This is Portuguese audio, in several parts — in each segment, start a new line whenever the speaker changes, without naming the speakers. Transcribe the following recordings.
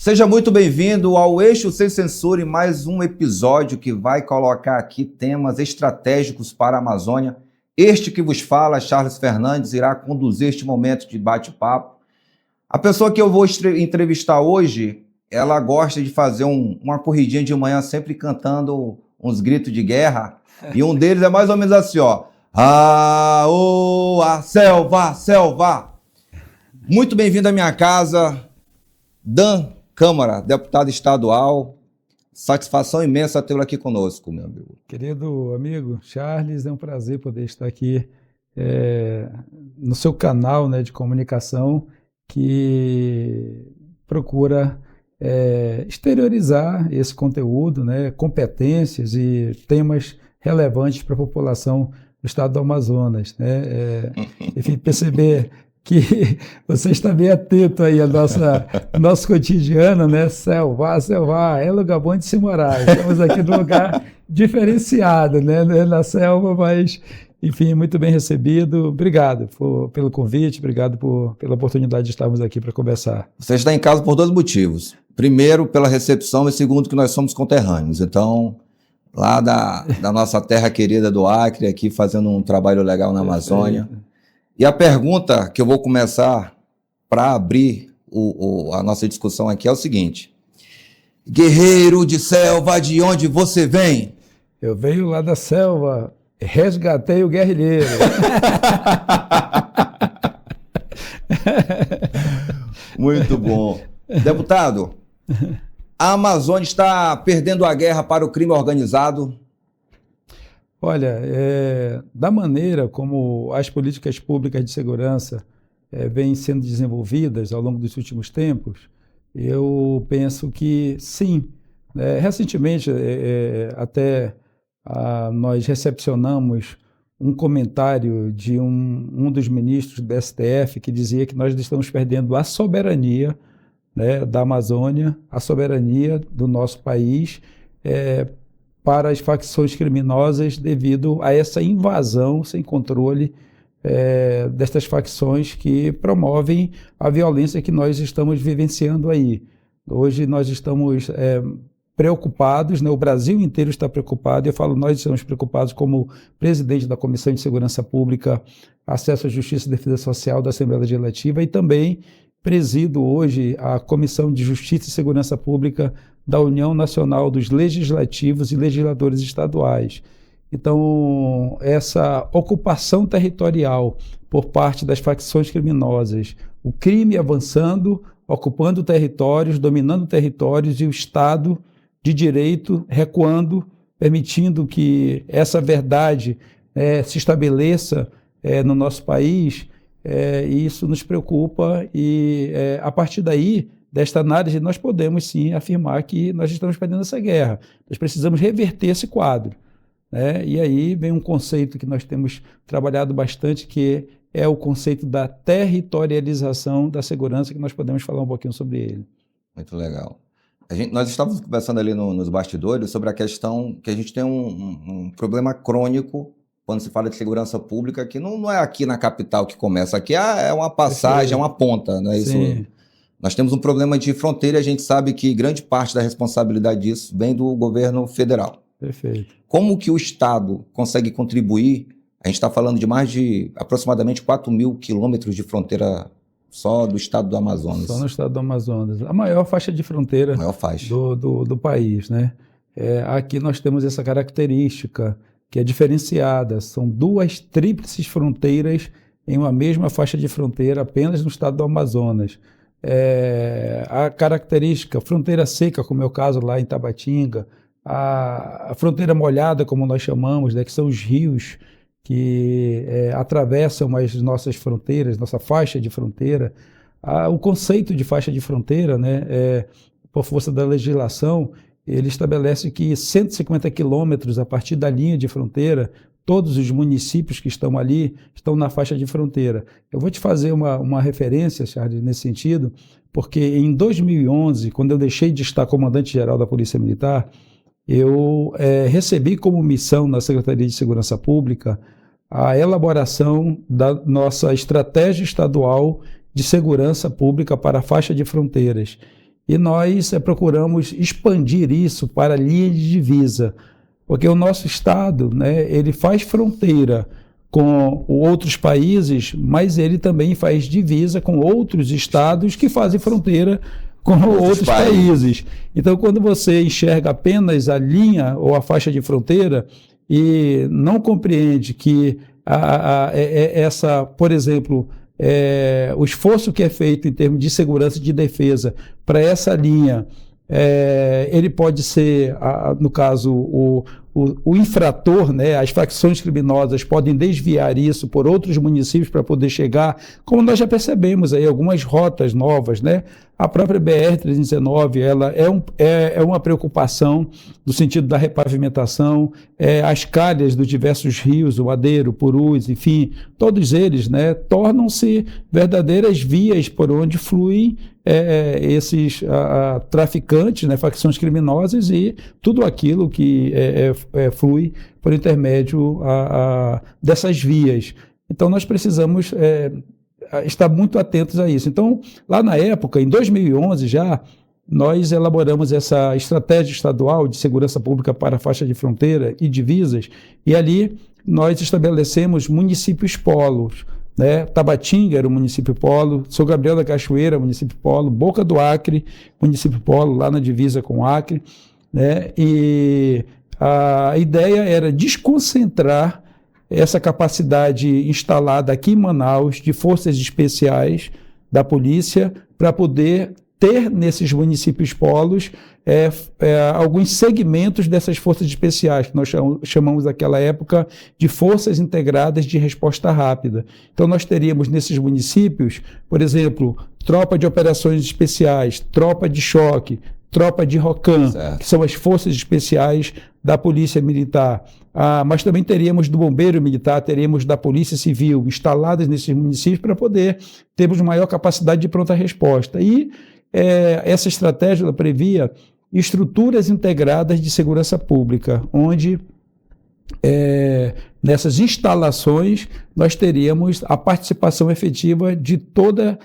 Seja muito bem-vindo ao Eixo Sem Censura e mais um episódio que vai colocar aqui temas estratégicos para a Amazônia. Este que vos fala, Charles Fernandes, irá conduzir este momento de bate-papo. A pessoa que eu vou entrevistar hoje, ela gosta de fazer uma corridinha de manhã sempre cantando uns gritos de guerra. E um deles é mais ou menos assim, ó. A selva, selva. Muito bem-vindo à minha casa, Dan Câmara, deputado estadual. Satisfação imensa tê-lo aqui conosco, meu amigo.
Querido amigo Charles, é um prazer poder estar aqui no seu canal, né, de comunicação que procura exteriorizar esse conteúdo, né, competências e temas relevantes para a população do estado do Amazonas, né? Enfim, perceber que você está bem atento aí ao nosso cotidiano, né? Selva, é lugar bom de se morar. Estamos aqui num lugar diferenciado, né? Na selva, mas, enfim, muito bem recebido. Obrigado pelo convite, obrigado pela oportunidade de estarmos aqui para conversar.
Você está em casa por dois motivos. Primeiro, pela recepção, e segundo, que nós somos conterrâneos. Então, lá da nossa terra querida do Acre, aqui fazendo um trabalho legal na Amazônia. E a pergunta que eu vou começar para abrir a nossa discussão aqui é o seguinte: guerreiro de selva, de onde você vem?
Eu venho lá da selva, resgatei o guerrilheiro.
Muito bom. Deputado, a Amazônia está perdendo a guerra para o crime organizado?
Olha, da maneira como as políticas públicas de segurança vêm sendo desenvolvidas ao longo dos últimos tempos, eu penso que sim. Recentemente, nós recepcionamos um comentário de um dos ministros do STF que dizia que nós estamos perdendo a soberania, né, da Amazônia, a soberania do nosso país, para as facções criminosas devido a essa invasão sem controle destas facções que promovem a violência que nós estamos vivenciando aí. Hoje nós estamos preocupados, né? O Brasil inteiro está preocupado, eu falo nós estamos preocupados como presidente da Comissão de Segurança Pública, Acesso à Justiça e Defesa Social da Assembleia Legislativa e também presido hoje a Comissão de Justiça e Segurança Pública da União Nacional dos Legislativos e Legisladores Estaduais. Então, essa ocupação territorial por parte das facções criminosas, o crime avançando, ocupando territórios, dominando territórios e o Estado de Direito recuando, permitindo que essa verdade se estabeleça no nosso país, e isso nos preocupa e, a partir daí, desta análise, nós podemos sim afirmar que nós estamos perdendo essa guerra. Nós precisamos reverter esse quadro, né? E aí vem um conceito que nós temos trabalhado bastante, que é o conceito da territorialização da segurança, que nós podemos falar um pouquinho sobre ele.
Muito legal. Nós estávamos conversando ali nos bastidores sobre a questão que a gente tem um problema crônico quando se fala de segurança pública, que não é aqui na capital que começa. Aqui é uma passagem, é uma ponta, não é isso?
Sim.
Nós temos um problema de fronteira e a gente sabe que grande parte da responsabilidade disso vem do governo federal.
Perfeito.
Como que o Estado consegue contribuir? A gente está falando de mais de aproximadamente 4 mil quilômetros de fronteira só do estado do Amazonas.
Só no estado do Amazonas. A maior faixa de fronteira do país, né? Aqui nós temos essa característica que é diferenciada. São duas tríplices fronteiras em uma mesma faixa de fronteira apenas no estado do Amazonas. A característica fronteira seca, como é o caso lá em Tabatinga, a fronteira molhada, como nós chamamos, né, que são os rios que atravessam as nossas fronteiras, nossa faixa de fronteira. O conceito de faixa de fronteira, né, por força da legislação, ele estabelece que 150 quilômetros a partir da linha de fronteira, todos os municípios que estão ali estão na faixa de fronteira. Eu vou te fazer uma referência, Charles, nesse sentido, porque em 2011, quando eu deixei de estar comandante-geral da Polícia Militar, eu recebi como missão na Secretaria de Segurança Pública a elaboração da nossa estratégia estadual de segurança pública para a faixa de fronteiras. e nós procuramos expandir isso para a linha de divisa, porque o nosso estado, né, ele faz fronteira com outros países, mas ele também faz divisa com outros estados que fazem fronteira com outros países. Então, quando você enxerga apenas a linha ou a faixa de fronteira e não compreende que essa, por exemplo, o esforço que é feito em termos de segurança e de defesa para essa linha, ele pode ser, no caso, o infrator, né, as facções criminosas podem desviar isso por outros municípios para poder chegar, como nós já percebemos aí, algumas rotas novas, né? A própria BR-319, ela é uma preocupação no sentido da repavimentação, as calhas dos diversos rios, o Madeiro, Purus, enfim, todos eles, né, tornam-se verdadeiras vias por onde fluem esses traficantes, né, facções criminosas e tudo aquilo que flui por intermédio dessas vias. Então, nós precisamos estar muito atentos a isso. Então, lá na época, em 2011 já, nós elaboramos essa estratégia estadual de segurança pública para a faixa de fronteira e divisas, e ali nós estabelecemos municípios polos, né? Tabatinga era o município polo, São Gabriel da Cachoeira, município polo, Boca do Acre, município polo, lá na divisa com o Acre, né? E a ideia era desconcentrar essa capacidade instalada aqui em Manaus de forças especiais da polícia para poder ter nesses municípios polos alguns segmentos dessas forças especiais, que nós chamamos naquela época de forças integradas de resposta rápida. Então nós teríamos nesses municípios, por exemplo, tropa de operações especiais, tropa de choque, tropa de ROCAM, que são as forças especiais da Polícia Militar. Mas também teríamos do Bombeiro Militar, teríamos da Polícia Civil instaladas nesses municípios para poder termos maior capacidade de pronta resposta. E essa estratégia ela previa estruturas integradas de segurança pública, onde nessas instalações nós teríamos a participação efetiva de todas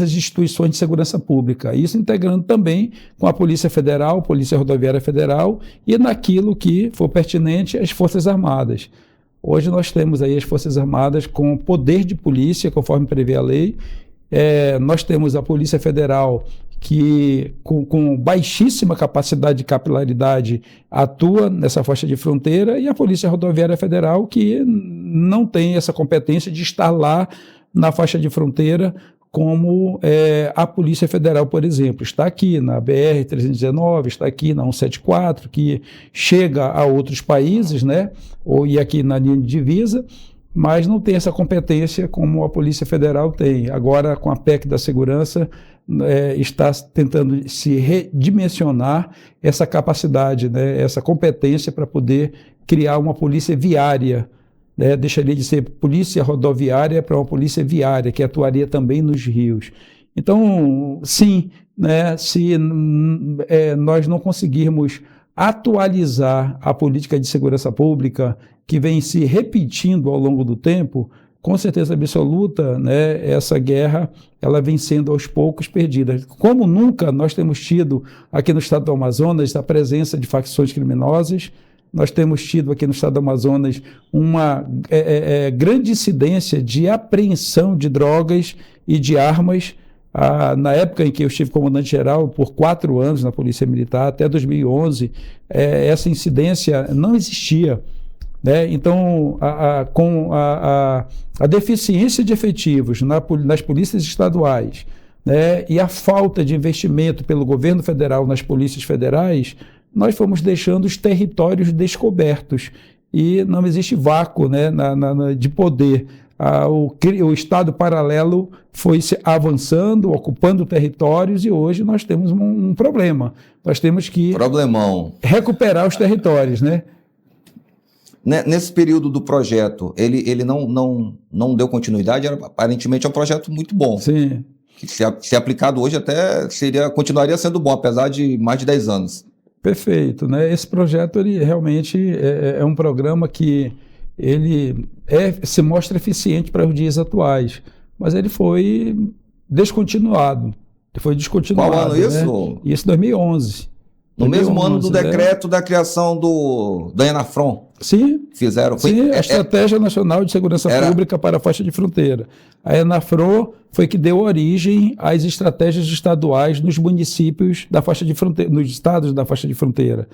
as instituições de segurança pública, isso integrando também com a Polícia Federal, Polícia Rodoviária Federal e naquilo que for pertinente as Forças Armadas. Hoje nós temos aí as Forças Armadas com poder de polícia, conforme prevê a lei. Nós temos a Polícia Federal que com baixíssima capacidade de capilaridade atua nessa faixa de fronteira e a Polícia Rodoviária Federal que não tem essa competência de estar lá na faixa de fronteira como a Polícia Federal, por exemplo, está aqui na BR-319, está aqui na 174, que chega a outros países, né, e aqui na linha de divisa, mas não tem essa competência como a Polícia Federal tem. Agora, com a PEC da segurança, está tentando se redimensionar essa capacidade, né, essa competência para poder criar uma polícia viária, né, deixaria de ser polícia rodoviária para uma polícia viária, que atuaria também nos rios. Então, sim, né, se nós não conseguirmos atualizar a política de segurança pública que vem se repetindo ao longo do tempo, com certeza absoluta, né, essa guerra ela vem sendo aos poucos perdida. Como nunca nós temos tido aqui no estado do Amazonas a presença de facções criminosas, nós temos tido aqui no estado do Amazonas uma grande incidência de apreensão de drogas e de armas. Na época em que eu estive comandante-geral por 4 anos na Polícia Militar, até 2011, essa incidência não existia. Né? Então, com a deficiência de efetivos nas polícias estaduais, né, e a falta de investimento pelo governo federal nas polícias federais, nós fomos deixando os territórios descobertos e não existe vácuo, né, de poder. O Estado paralelo foi se avançando, ocupando territórios e hoje nós temos um problema. Nós temos que recuperar os territórios, né?
Nesse período do projeto, ele não deu continuidade, aparentemente é um projeto muito bom.
Sim.
Que se aplicado hoje até continuaria sendo bom, apesar de mais de 10 anos.
Perfeito, né? Esse projeto ele realmente é um programa que ele se mostra eficiente para os dias atuais, mas ele foi descontinuado, Foi descontinuado.
Qual ano isso?
Né? Isso em 2011.
No mesmo ano do
né?
decreto da criação do ENAFRON.
Sim.
Fizeram.
Sim, a Estratégia Nacional de Segurança Pública para a Faixa de Fronteira. A ENAFRON foi que deu origem às estratégias estaduais nos municípios da faixa de fronteira, nos estados da faixa de fronteira.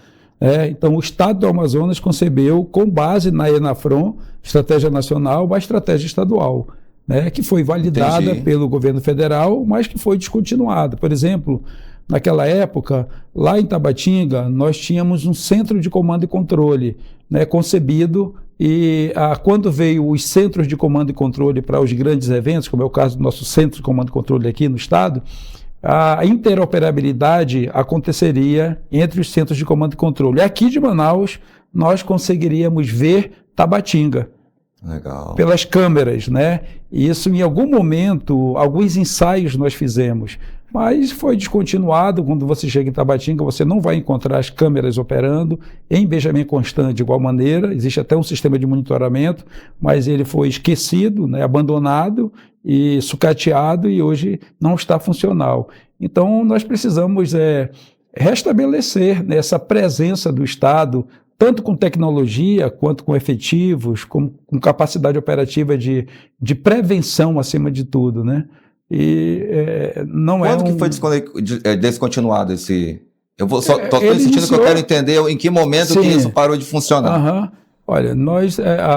Então, o Estado do Amazonas concebeu, com base na ENAFRON, Estratégia Nacional, uma estratégia estadual, né, que foi validada pelo governo federal, mas que foi descontinuada. Por exemplo, naquela época, lá em Tabatinga, nós tínhamos um centro de comando e controle, né, concebido, e quando veio os centros de comando e controle para os grandes eventos, como é o caso do nosso centro de comando e controle aqui no estado, a interoperabilidade aconteceria entre os centros de comando e controle. Aqui de Manaus, nós conseguiríamos ver Tabatinga.
Legal.
Pelas câmeras, né? E isso, em algum momento, alguns ensaios nós fizemos, mas foi descontinuado. Quando você chega em Tabatinga, você não vai encontrar as câmeras operando. Em Benjamin Constant, de igual maneira, existe até um sistema de monitoramento, mas ele foi esquecido, né, abandonado e sucateado, e hoje não está funcional. Então, nós precisamos restabelecer, né, essa presença do Estado, tanto com tecnologia, quanto com efetivos, com capacidade operativa de prevenção, acima de tudo, né? E não
Quando que foi descontinuado esse... Eu estou insistindo que eu quero entender em que momento que isso parou de funcionar.
Olha,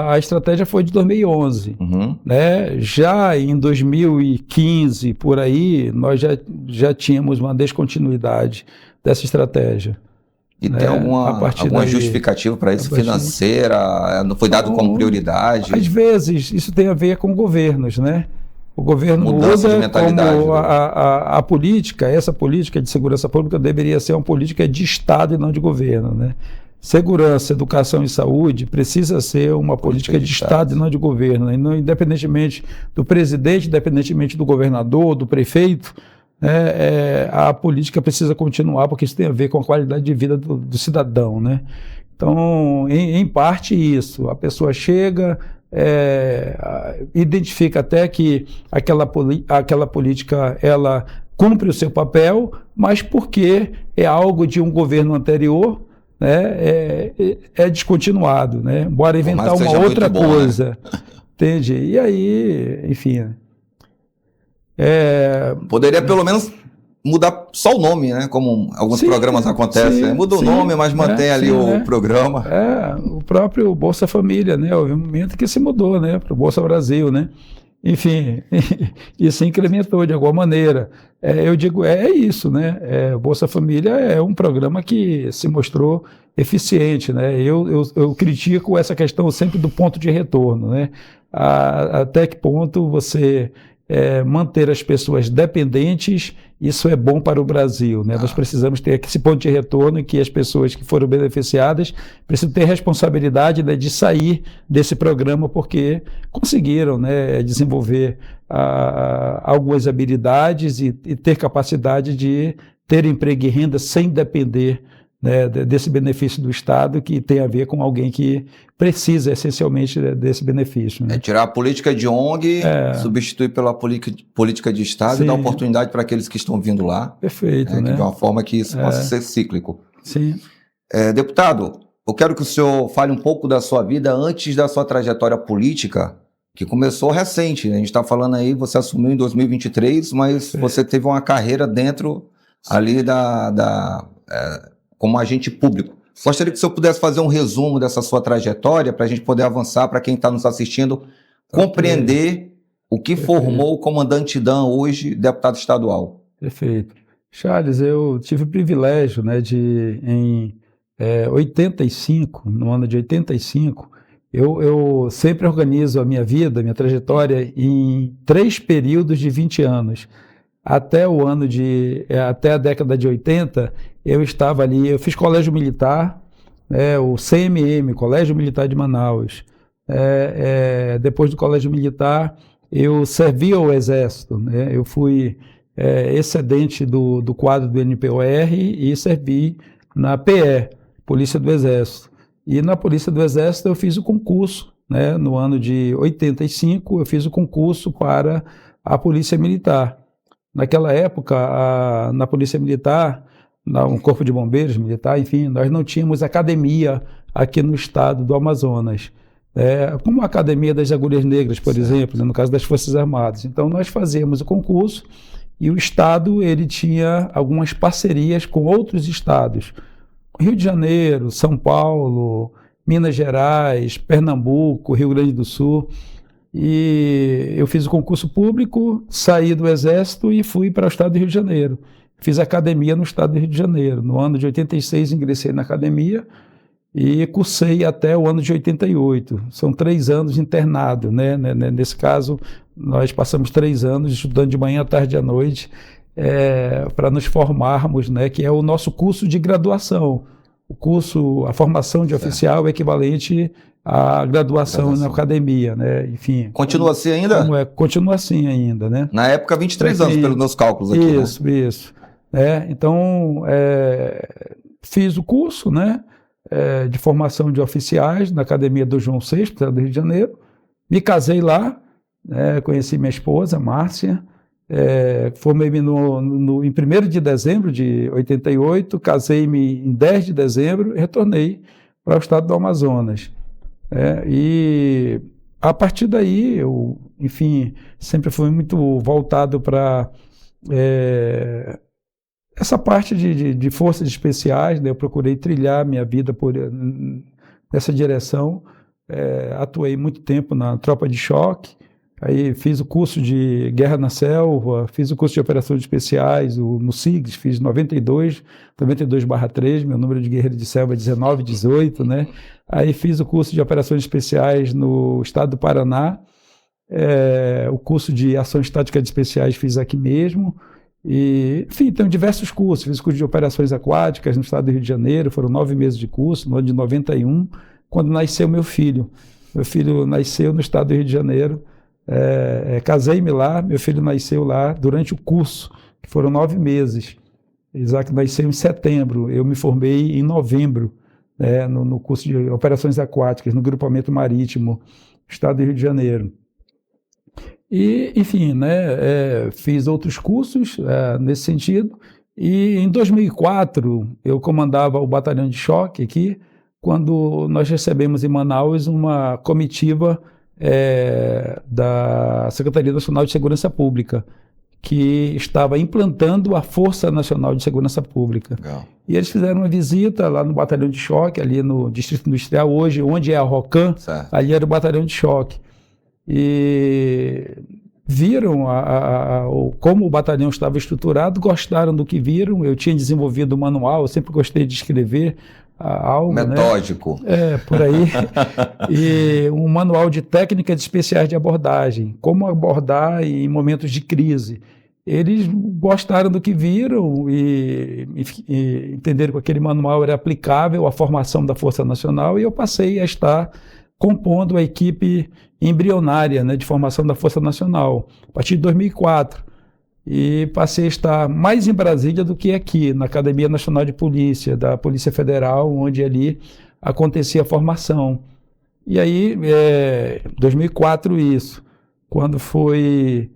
a estratégia foi de 2011. Né? Já em 2015, por aí, nós já tínhamos uma descontinuidade dessa estratégia.
E tem alguma justificativa para isso? Financeira? Não foi dado como prioridade?
Às vezes, isso tem a ver com governos, né? O governo usa como a política, essa política de segurança pública deveria ser uma política de Estado e não de governo, né? Segurança, educação e saúde precisa ser uma política de Estado e não de governo, né? Independentemente do presidente, independentemente do governador, do prefeito, a política precisa continuar, porque isso tem a ver com a qualidade de vida do cidadão, né? Então, em parte isso, a pessoa chega, identifica até que aquela política ela cumpre o seu papel, mas porque é algo de um governo anterior, né, é descontinuado, né? Bora inventar uma outra coisa, né? Entende? E aí, enfim...
Poderia pelo menos mudar só o nome, né? Como alguns programas acontecem. Muda o nome, mas mantém ali o programa.
O próprio Bolsa Família, né? Houve um momento que se mudou, né? Para o Bolsa Brasil, né? Enfim, isso incrementou de alguma maneira. Eu digo, isso, né? O Bolsa Família é um programa que se mostrou eficiente, né? Eu critico essa questão sempre do ponto de retorno, né? Até que ponto você... manter as pessoas dependentes, isso é bom para o Brasil, né? Nós precisamos ter esse ponto de retorno em que as pessoas que foram beneficiadas precisam ter responsabilidade, né, de sair desse programa porque conseguiram, né, desenvolver algumas habilidades e ter capacidade de ter emprego e renda sem depender, né, desse benefício do Estado, que tem a ver com alguém que precisa essencialmente desse benefício, né?
Tirar a política de ONG, substituir pela política de Estado e dar oportunidade para aqueles que estão vindo lá.
Perfeito, né?
De uma forma que isso possa ser cíclico.
Sim.
Deputado, eu quero que o senhor fale um pouco da sua vida antes da sua trajetória política, que começou recente, né? A gente está falando aí, você assumiu em 2023, mas você teve uma carreira dentro ali como agente público. Gostaria que o senhor pudesse fazer um resumo dessa sua trajetória para a gente poder avançar, para quem está nos assistindo, compreender o que formou o comandante Dan hoje, deputado estadual.
Perfeito. Charles, eu tive o privilégio, né, em 85, no ano de 85, eu sempre organizo a minha vida, minha trajetória em 3 períodos de 20 anos. Até a década de 80, eu estava ali, eu fiz colégio militar, o CMM, Colégio Militar de Manaus. Depois do colégio militar, eu servi ao Exército, né? Eu fui excedente do quadro do NPOR e servi na PE, Polícia do Exército. E na Polícia do Exército eu fiz o concurso, né? No ano de 85, eu fiz o concurso para a Polícia Militar. Naquela época, na Polícia Militar, um corpo de bombeiros militar, enfim, nós não tínhamos academia aqui no estado do Amazonas. Como a Academia das Agulhas Negras, por exemplo, no caso das Forças Armadas. Então, nós fazíamos o concurso e o estado ele tinha algumas parcerias com outros estados. Rio de Janeiro, São Paulo, Minas Gerais, Pernambuco, Rio Grande do Sul. E eu fiz o concurso público, saí do Exército e fui para o estado do Rio de Janeiro. Fiz academia no estado do Rio de Janeiro. No ano de 86 ingressei na academia e cursei até o ano de 88. São 3 anos internado, né? Nesse caso, nós passamos 3 anos estudando de manhã, à tarde e à noite para nos formarmos, né? Que é o nosso curso de graduação. A formação de oficial é equivalente à graduação na academia, né? Enfim.
Continua assim ainda?
Continua assim ainda, né?
Na época, 23 anos, pelos meus cálculos aqui.
Isso, né? Isso. Então, fiz o curso, né? De formação de oficiais na Academia do João VI, do Rio de Janeiro. Me casei lá, conheci minha esposa, Márcia. Formei-me em 1º de dezembro de 88, casei-me em 10 de dezembro e retornei para o estado do Amazonas. E a partir daí, eu, enfim, sempre fui muito voltado para essa parte de forças especiais, né? Eu procurei trilhar minha vida nessa direção. Atuei muito tempo na tropa de choque. Aí fiz o curso de Guerra na Selva, fiz o curso de Operações Especiais, no SIGS, fiz 92/3, meu número de guerreiro de selva é 1918, né? Aí fiz o curso de Operações Especiais no estado do Paraná, o curso de Ações Táticas Especiais fiz aqui mesmo, e, enfim, tenho diversos cursos, fiz o curso de Operações Aquáticas no estado do Rio de Janeiro, foram 9 meses de curso, no ano de 91, quando nasceu meu filho. Meu filho nasceu no estado do Rio de Janeiro. Casei-me lá, meu filho nasceu lá durante o curso, que foram 9 meses. Isaac nasceu em setembro, eu me formei em novembro, no curso de Operações Aquáticas, no Grupamento Marítimo, estado do Rio de Janeiro. E, enfim, né, fiz outros cursos nesse sentido, e em 2004 eu comandava o batalhão de choque aqui, quando nós recebemos em Manaus uma comitiva da Secretaria Nacional de Segurança Pública, que estava implantando a Força Nacional de Segurança Pública. Legal. E eles fizeram uma visita lá no batalhão de choque, ali no Distrito Industrial, hoje, onde é a ROCAM, ali era o batalhão de choque. E viram como o batalhão estava estruturado, gostaram do que viram. Eu tinha desenvolvido um manual, eu sempre gostei de escrever algo,
metódico,
né? Por aí. E um manual de técnicas especiais de abordagem, como abordar em momentos de crise. Eles gostaram do que viram e entenderam que aquele manual era aplicável à formação da Força Nacional, e eu passei a estar compondo a equipe embrionária, né, de formação da Força Nacional, a partir de 2004. E passei a estar mais em Brasília do que aqui, na Academia Nacional de Polícia, da Polícia Federal, onde ali acontecia a formação. E aí, 2004 isso. Quando foi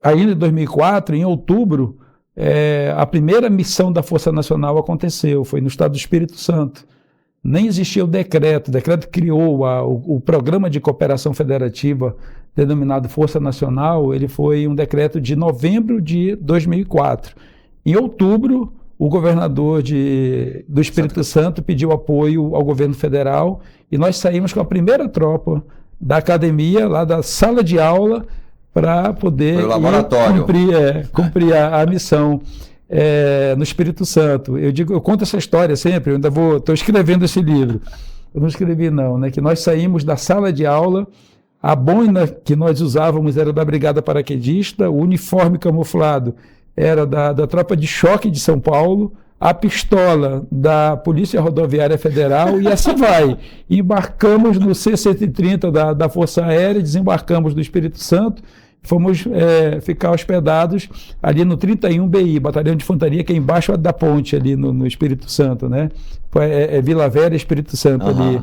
ainda em 2004, em outubro, a primeira missão da Força Nacional aconteceu, foi no estado do Espírito Santo. Nem existia o decreto criou o Programa de Cooperação Federativa, denominado Força Nacional. Ele foi um decreto de novembro de 2004. Em outubro, o governador do Espírito Santo pediu apoio ao governo federal, e nós saímos com a primeira tropa da academia, lá da sala de aula, para poder cumprir a missão no Espírito Santo. Eu conto essa história sempre, eu ainda estou escrevendo esse livro. Eu não escrevi não, né? Que nós saímos da sala de aula, a boina que nós usávamos era da Brigada Paraquedista, o uniforme camuflado era da Tropa de Choque de São Paulo, a pistola da Polícia Rodoviária Federal, e assim vai. Embarcamos no C-130 da Força Aérea, desembarcamos no Espírito Santo, fomos ficar hospedados ali no 31 BI, Batalhão de Infantaria, que é embaixo da ponte ali no Espírito Santo, né? Vila Velha, Espírito Santo ali.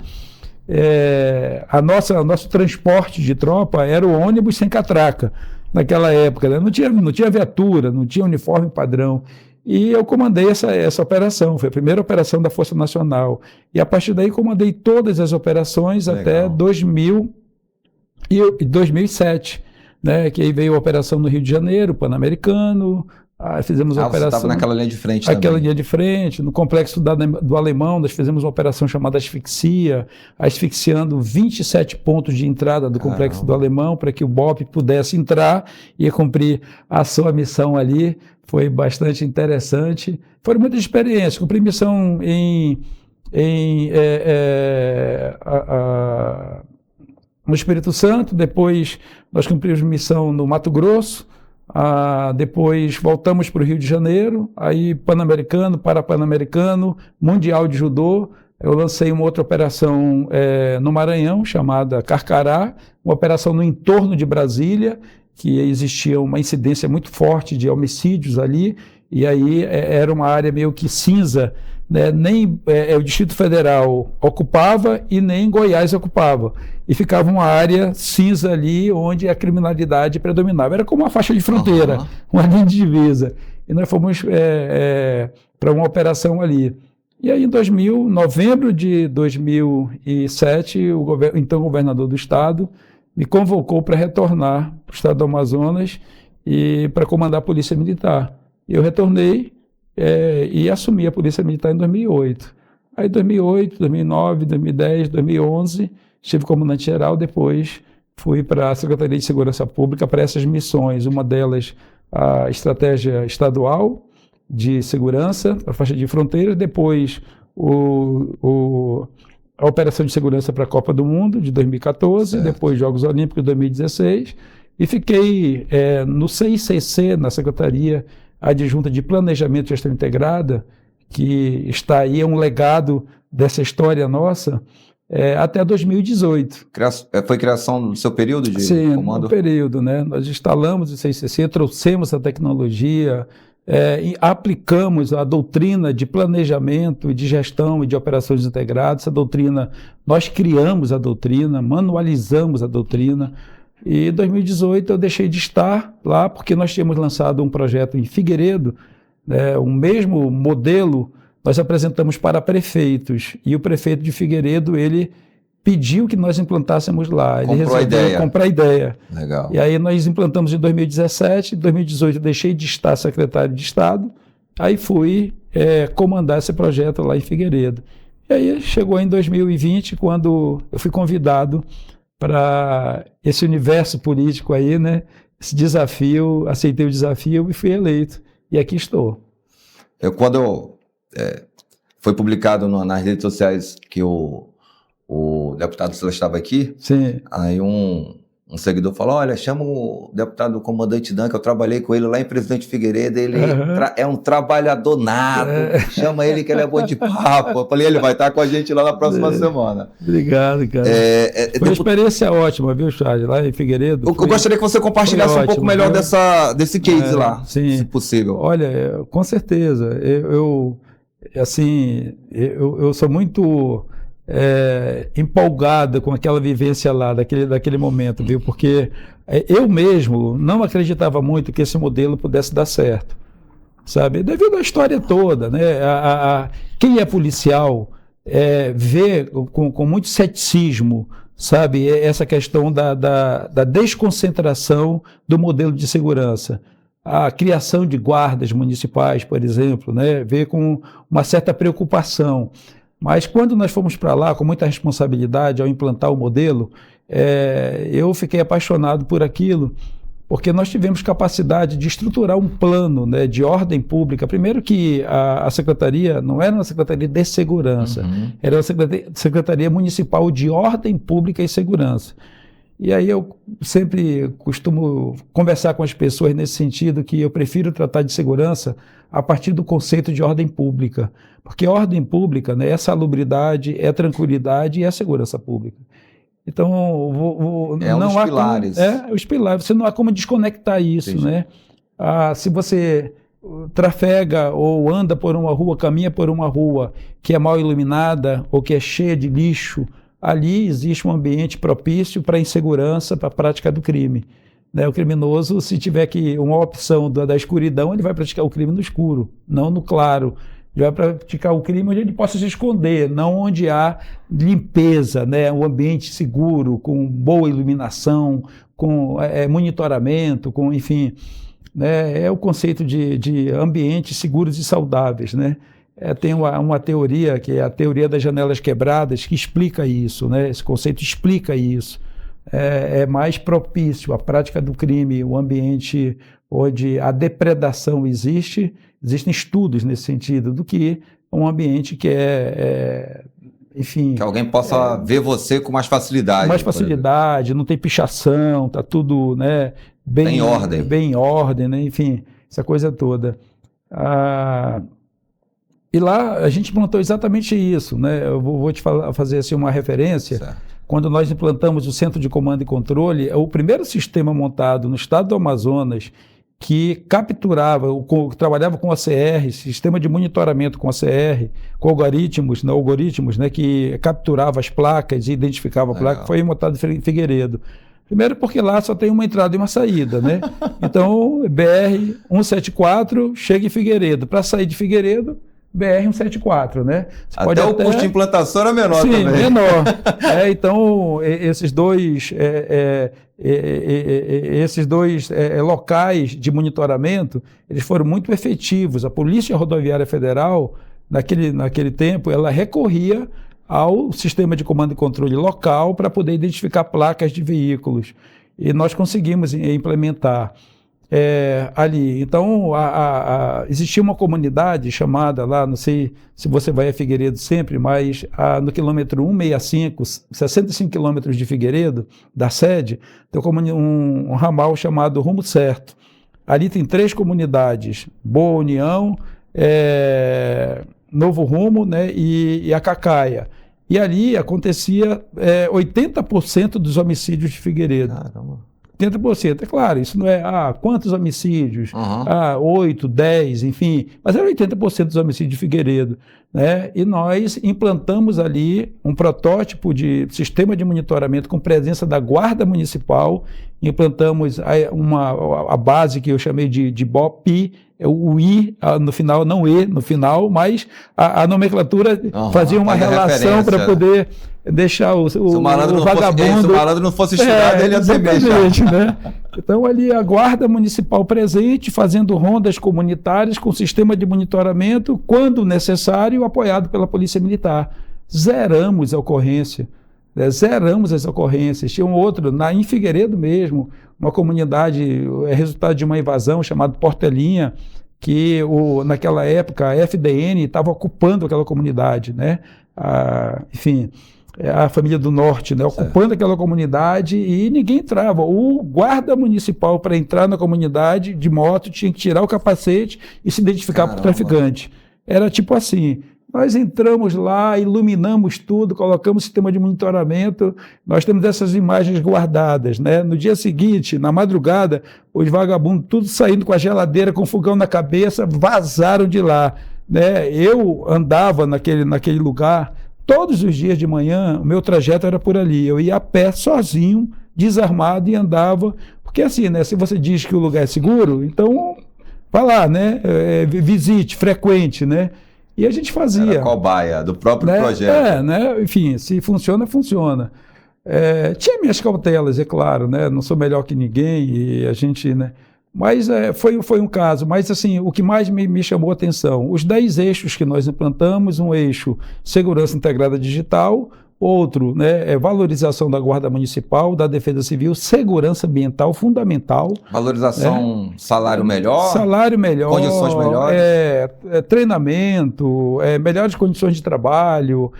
Nosso transporte de tropa era o ônibus sem catraca. naquela época, né? Não tinha viatura, não tinha uniforme padrão. E eu comandei essa operação, foi a primeira operação da Força Nacional. E a partir daí comandei todas as operações até 2007, né? Que aí veio a operação no Rio de Janeiro, Pan-Americano. Fizemos uma operação. Você estava
naquela linha de frente
também. Aquela linha
de
frente. No complexo do Alemão, nós fizemos uma operação chamada Asfixia, asfixiando 27 pontos de entrada do complexo do Alemão para que o BOPE pudesse entrar e cumprir a sua missão ali. Foi bastante interessante. Foram muitas experiências. Cumpri missão no Espírito Santo, depois nós cumprimos missão no Mato Grosso. Depois voltamos para o Rio de Janeiro, aí Pan-Americano, Pan-Americano, Mundial de Judô. Eu lancei uma outra operação no Maranhão, chamada Carcará, uma operação no entorno de Brasília, que existia uma incidência muito forte de homicídios ali, e aí era uma área meio que cinza, né? Nem o Distrito Federal ocupava e nem Goiás ocupava. E ficava uma área cinza ali onde a criminalidade predominava. Era como uma faixa de fronteira, uma linha de divisa. E nós fomos para uma operação ali. E aí, em novembro de 2007, então governador do estado me convocou para retornar para o estado do Amazonas e para comandar a Polícia Militar. Eu retornei e assumi a Polícia Militar em 2008. Aí, 2008, 2009, 2010, 2011... estive comandante-geral, depois fui para a Secretaria de Segurança Pública para essas missões, uma delas a estratégia estadual de segurança, a faixa de fronteiras, depois a operação de segurança para a Copa do Mundo de 2014, certo. Depois Jogos Olímpicos de 2016, e fiquei no CICC, na Secretaria Adjunta de Planejamento e Gestão Integrada, que está aí, é um legado dessa história nossa, até 2018.
Foi criação do seu período de comando?
Sim, no período, né? Nós instalamos o CICC, trouxemos a tecnologia, e aplicamos a doutrina de planejamento e de gestão e de operações integradas. Essa doutrina, nós criamos a doutrina, manualizamos a doutrina. E em 2018 eu deixei de estar lá porque nós tínhamos lançado um projeto em Figueiredo, o mesmo modelo. Nós apresentamos para prefeitos e o prefeito de Figueiredo, ele pediu que nós implantássemos lá. Ele resolveu comprar a ideia.
Legal.
E aí nós implantamos em 2017, em 2018 eu deixei de estar secretário de Estado, aí fui comandar esse projeto lá em Figueiredo. E aí chegou em 2020, quando eu fui convidado para esse universo político aí, né? Esse desafio, aceitei o desafio e fui eleito. E aqui estou.
Foi publicado nas redes sociais que o deputado Silas estava aqui.
Sim.
Aí um seguidor falou: olha, chama o deputado comandante Dan, que eu trabalhei com ele lá em Presidente Figueiredo, ele é um trabalhador nato, chama ele que ele é bom de papo. Eu falei, ele vai estar com a gente lá na próxima semana.
Obrigado, cara. Foi uma experiência ótima, viu, Charles, lá em Figueiredo.
Eu gostaria que você compartilhasse um pouco melhor desse case lá,
sim.
Se possível.
Olha, com certeza, eu sou muito empolgada com aquela vivência lá, daquele momento, viu? Porque eu mesmo não acreditava muito que esse modelo pudesse dar certo, sabe? Devido à história toda, né? Quem é policial vê com muito ceticismo, sabe? Essa questão da desconcentração do modelo de segurança. A criação de guardas municipais, por exemplo, né? Vê com uma certa preocupação. Mas quando nós fomos para lá com muita responsabilidade ao implantar o modelo, eu fiquei apaixonado por aquilo, porque nós tivemos capacidade de estruturar um plano, né, de ordem pública. Primeiro que a secretaria não era uma secretaria de segurança, era uma secretaria municipal de ordem pública e segurança. E aí eu sempre costumo conversar com as pessoas nesse sentido, que eu prefiro tratar de segurança a partir do conceito de ordem pública. Porque ordem pública, né, é salubridade, é tranquilidade e é segurança pública. Então, não há
pilares.
Os pilares. Você não há como desconectar isso, entendi, né? Se você trafega ou anda por uma rua, caminha por uma rua que é mal iluminada ou que é cheia de lixo, ali existe um ambiente propício para a insegurança, para a prática do crime. né? O criminoso, se tiver uma opção da escuridão, ele vai praticar o crime no escuro, não no claro. Ele vai praticar o crime onde ele possa se esconder, não onde há limpeza, né? Um ambiente seguro, com boa iluminação, com monitoramento, com, enfim, né? É o conceito de ambientes seguros e saudáveis, né? Tem uma teoria, que é a teoria das janelas quebradas, que explica isso, né? Esse conceito explica isso. É mais propício à prática do crime, o ambiente onde a depredação existe, existem estudos nesse sentido, do que um ambiente que enfim...
Que alguém possa ver você com mais facilidade.
Com mais facilidade, não tem pichação, está tudo, né, bem em ordem, né? Enfim, essa coisa toda. E lá a gente implantou exatamente isso, né? Eu vou te fazer assim, uma referência.
Certo.
Quando nós implantamos o Centro de Comando e Controle, é o primeiro sistema montado no estado do Amazonas que capturava, trabalhava com ACR, sistema de monitoramento com ACR, com algoritmos, né, que capturava as placas e identificava a placa, foi montado em Figueiredo. Primeiro porque lá só tem uma entrada e uma saída, né? Então, BR-174 chega em Figueiredo. Para sair de Figueiredo, BR-174, né?
Até o custo de implantação era menor também.
Sim, menor. Então, esses dois locais de monitoramento, eles foram muito efetivos. A Polícia Rodoviária Federal, naquele tempo, ela recorria ao sistema de comando e controle local para poder identificar placas de veículos. E nós conseguimos implementar ali. Então, existia uma comunidade chamada lá, não sei se você vai a Figueiredo sempre, mas no quilômetro 165, 65 quilômetros de Figueiredo, da sede, tem um ramal chamado Rumo Certo. Ali tem 3 comunidades, Boa União, Novo Rumo, né, e a Cacaia. E ali acontecia 80% dos homicídios de Figueiredo.
Caramba.
80%, é claro, isso não é, quantos homicídios? 8, 10, enfim, mas era 80% dos homicídios de Figueiredo, né? E nós implantamos ali um protótipo de sistema de monitoramento com presença da Guarda Municipal, implantamos a base que eu chamei de BOP, o I no final, não E no final, mas a nomenclatura fazia uma relação para poder deixar o vagabundo...
Se o malandro não fosse estudado, ele ia
ter né? Então, ali a Guarda Municipal presente, fazendo rondas comunitárias com sistema de monitoramento, quando necessário, apoiado pela Polícia Militar. Zeramos a ocorrência. Zeramos as ocorrências. Tinha um outro, em Figueiredo mesmo, uma comunidade, resultado de uma invasão chamada Portelinha, que naquela época a FDN estava ocupando aquela comunidade, né? Enfim, a família do Norte, né? Ocupando aquela comunidade e ninguém entrava. O guarda municipal, para entrar na comunidade de moto, tinha que tirar o capacete e se identificar por traficante. Era tipo assim... Nós entramos lá, iluminamos tudo, colocamos sistema de monitoramento, nós temos essas imagens guardadas, né? No dia seguinte, na madrugada, os vagabundos, tudo saindo com a geladeira, com fogão na cabeça, vazaram de lá, né? Eu andava naquele lugar, todos os dias de manhã, o meu trajeto era por ali, eu ia a pé, sozinho, desarmado e andava, porque assim, né? Se você diz que o lugar é seguro, então, vá lá, né? Visite, frequente, né? E a gente fazia.
Era cobaia do próprio projeto.
Né? Enfim, se funciona, funciona. Tinha minhas cautelas, é claro, né? Não sou melhor que ninguém e a gente, né? Mas foi um caso. Mas assim, o que mais me chamou a atenção, os 10 eixos que nós implantamos, um eixo segurança integrada digital, outro, né, valorização da Guarda Municipal, da Defesa Civil, segurança ambiental fundamental.
Valorização, salário melhor?
Salário melhor.
Condições melhores?
Treinamento, melhores condições de trabalho,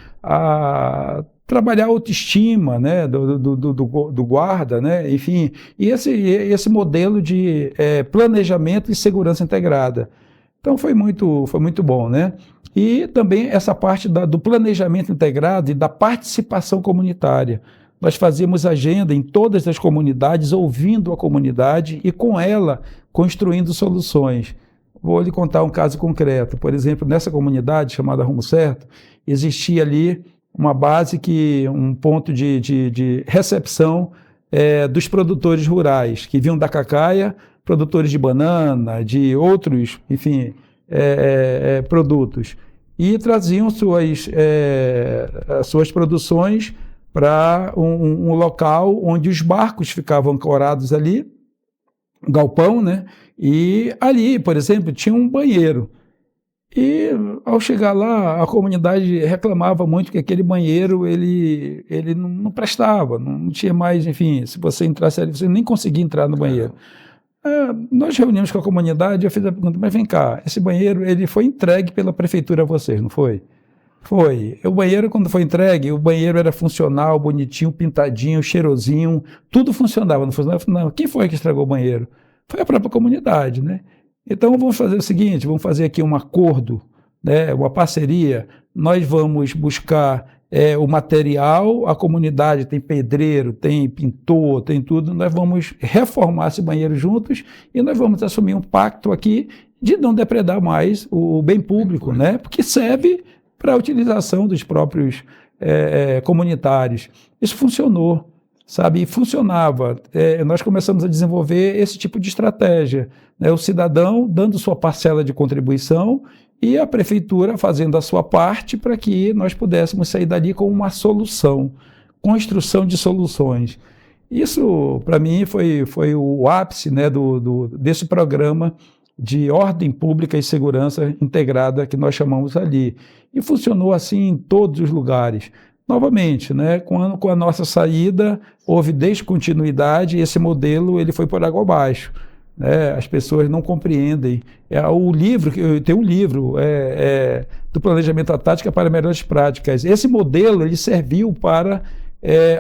trabalhar a autoestima, né, do guarda, né, enfim, e esse modelo de planejamento e segurança integrada. Então foi muito bom, né? E também essa parte do planejamento integrado e da participação comunitária. Nós fazíamos agenda em todas as comunidades, ouvindo a comunidade e com ela construindo soluções. Vou lhe contar um caso concreto. Por exemplo, nessa comunidade chamada Rumo Certo, existia ali uma base um ponto de recepção dos produtores rurais, que vinham da Cacaia, produtores de banana, de outros, enfim, produtos, e traziam suas produções para um local onde os barcos ficavam ancorados ali, um galpão, né? E ali, por exemplo, tinha um banheiro. E ao chegar lá, a comunidade reclamava muito que aquele banheiro ele não prestava, não tinha mais, enfim, se você entrasse ali, você nem conseguia entrar no banheiro. Nós reunimos com a comunidade e eu fiz a pergunta, mas vem cá, esse banheiro ele foi entregue pela prefeitura a vocês, não foi? Foi. O banheiro, quando foi entregue, o banheiro era funcional, bonitinho, pintadinho, cheirosinho, tudo funcionava, não funcionava? Não. Quem foi que estragou o banheiro? Foi a própria comunidade, né? Então vamos fazer o seguinte, vamos fazer aqui um acordo, né, uma parceria, nós vamos buscar o material, a comunidade tem pedreiro, tem pintor, tem tudo, nós vamos reformar esse banheiro juntos e nós vamos assumir um pacto aqui de não depredar mais o bem público, né, porque serve para a utilização dos próprios comunitários. Isso funcionou, sabe? E funcionava. Nós começamos a desenvolver esse tipo de estratégia, né? O cidadão dando sua parcela de contribuição e a prefeitura fazendo a sua parte para que nós pudéssemos sair dali com uma solução, construção de soluções. Isso, para mim, foi o ápice, né, desse programa de ordem pública e segurança integrada que nós chamamos ali. E funcionou assim em todos os lugares. Novamente, né, com a nossa saída, houve descontinuidade e esse modelo ele foi por água abaixo. As pessoas não compreendem. Tem um livro do Planejamento da Tática para Melhores Práticas. Esse modelo ele serviu para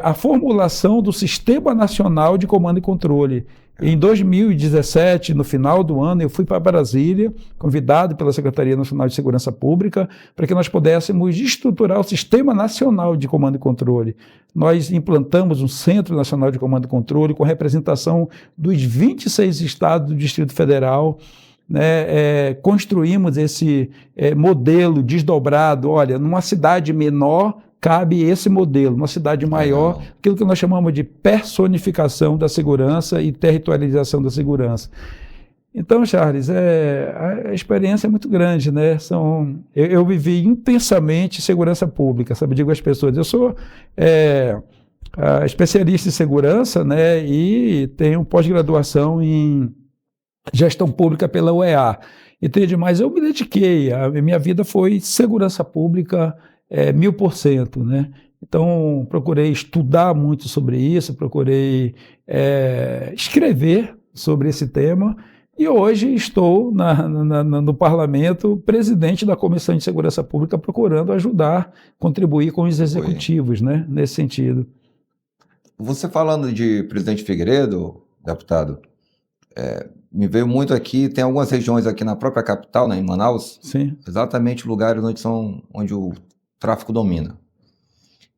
a formulação do Sistema Nacional de Comando e Controle. Em 2017, no final do ano, eu fui para Brasília, convidado pela Secretaria Nacional de Segurança Pública, para que nós pudéssemos estruturar o Sistema Nacional de Comando e Controle. Nós implantamos um Centro Nacional de Comando e Controle com representação dos 26 estados do Distrito Federal, né? Construímos esse modelo desdobrado. Olha, numa cidade menor, cabe esse modelo, numa cidade maior, aquilo que nós chamamos de personificação da segurança e territorialização da segurança. Então, Charles, a experiência é muito grande, né? Eu vivi intensamente segurança pública, sabe? Digo às pessoas, eu sou especialista em segurança, né? E tenho pós-graduação em gestão pública pela UEA. Entende? Mas eu me dediquei, a minha vida foi segurança pública 1000%, né? Então, procurei estudar muito sobre isso, procurei escrever sobre esse tema e hoje estou no Parlamento, presidente da Comissão de Segurança Pública, procurando ajudar, contribuir com os executivos, né, nesse sentido.
Você falando de presidente Figueiredo, deputado, me veio muito aqui, tem algumas regiões aqui na própria capital, né, em Manaus,
sim,
exatamente lugares onde o tráfico domina.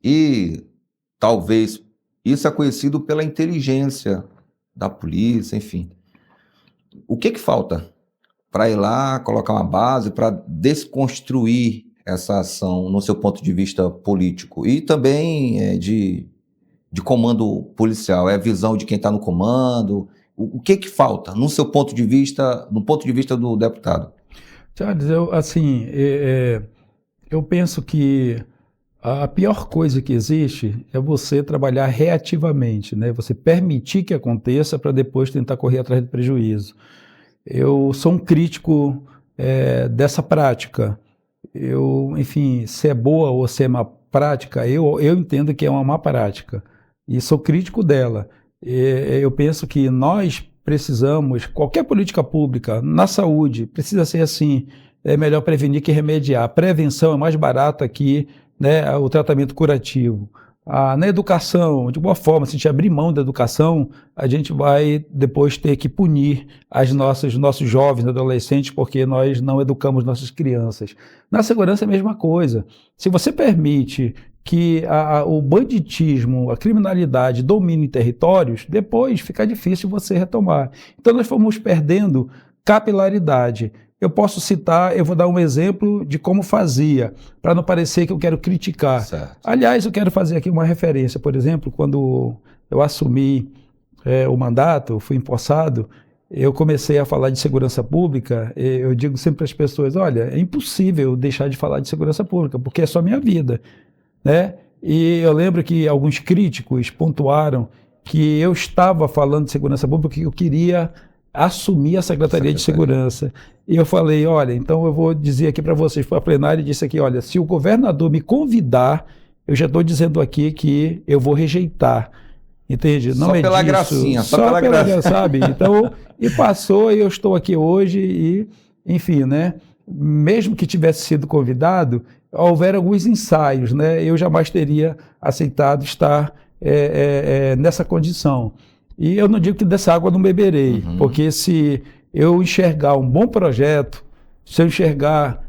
E talvez isso é conhecido pela inteligência da polícia, enfim. O que falta para ir lá, colocar uma base, para desconstruir essa ação no seu ponto de vista político? E também de comando policial, é a visão de quem está no comando. O que falta no seu ponto de vista, no ponto de vista do deputado?
Charles, eu penso que a pior coisa que existe é você trabalhar reativamente, né? Você permitir que aconteça para depois tentar correr atrás do prejuízo. Eu sou um crítico dessa prática. Enfim, se é boa ou se é má prática, eu entendo que é uma má prática e sou crítico dela. Eu penso que nós precisamos, qualquer política pública, na saúde, precisa ser assim, é melhor prevenir que remediar. A prevenção é mais barata que, né, o tratamento curativo. Na educação, de boa forma, se a gente abrir mão da educação, a gente vai depois ter que punir nossos jovens, adolescentes, porque nós não educamos nossas crianças. Na segurança é a mesma coisa. Se você permite que o banditismo, a criminalidade domine territórios, depois fica difícil você retomar. Então nós fomos perdendo capilaridade. Eu posso citar, eu vou dar um exemplo de como fazia, para não parecer que eu quero criticar.
Certo.
Aliás, eu quero fazer aqui uma referência, por exemplo, quando eu assumi o mandato, fui empossado, eu comecei a falar de segurança pública. Eu digo sempre para as pessoas, olha, é impossível deixar de falar de segurança pública, porque é só minha vida, né? E eu lembro que alguns críticos pontuaram que eu estava falando de segurança pública porque eu queria assumir a Secretaria de Segurança. E eu falei, olha, então eu vou dizer aqui para vocês, foi a plenária e disse aqui, olha, se o governador me convidar, eu já estou dizendo aqui que eu vou rejeitar. Entende? Não
só
é
pela
disso,
gracinha,
só pela graça, sabe? Então, e passou, e eu estou aqui hoje, e, enfim, né? Mesmo que tivesse sido convidado, houveram alguns ensaios, né? Eu jamais teria aceitado estar nessa condição. E eu não digo que dessa água não beberei, porque se eu enxergar um bom projeto, se eu enxergar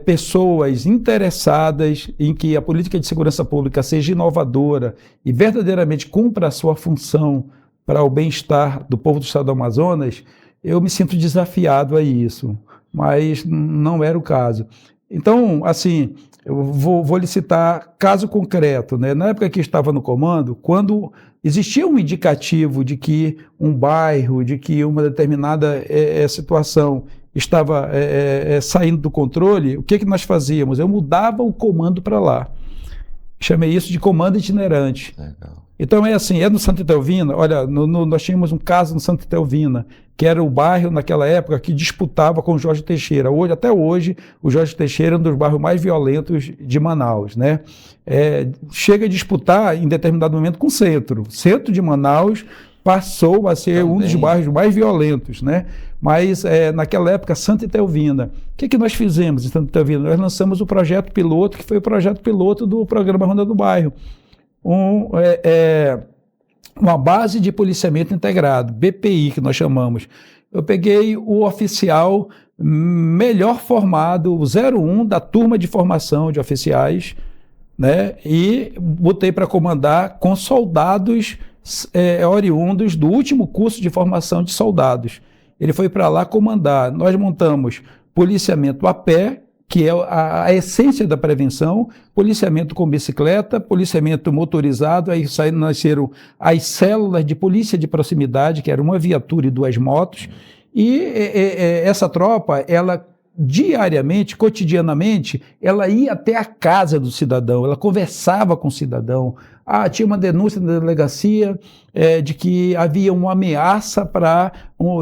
pessoas interessadas em que a política de segurança pública seja inovadora e verdadeiramente cumpra a sua função para o bem-estar do povo do estado do Amazonas, eu me sinto desafiado a isso, mas não era o caso. Então, assim, eu vou lhe citar caso concreto, né? Na época que estava no comando, quando existia um indicativo de que um bairro, de que uma determinada situação estava saindo do controle, o que nós fazíamos? Eu mudava o comando para lá. Chamei isso de comando itinerante. Legal. Então é assim, no Santa Etelvina, olha, nós tínhamos um caso no Santa Etelvina, que era o bairro naquela época que disputava com o Jorge Teixeira. Até hoje, o Jorge Teixeira é um dos bairros mais violentos de Manaus, né? Chega a disputar em determinado momento com o centro. O centro de Manaus passou a ser um dos bairros mais violentos, né? Mas naquela época, Santa Etelvina. O que nós fizemos em Santa Etelvina? Nós lançamos o projeto piloto, que foi o projeto piloto do programa Ronda do Bairro. Uma base de policiamento integrado, BPI, que nós chamamos. Eu peguei o oficial melhor formado, o 01 da turma de formação de oficiais, né? E botei para comandar com soldados oriundos do último curso de formação de soldados. Ele foi para lá comandar. Nós montamos policiamento a pé, que é a essência da prevenção, policiamento com bicicleta, policiamento motorizado, aí nasceram as células de polícia de proximidade, que era uma viatura e 2 motos, e essa tropa, ela diariamente, cotidianamente, ela ia até a casa do cidadão, ela conversava com o cidadão. Tinha uma denúncia na delegacia de que havia uma ameaça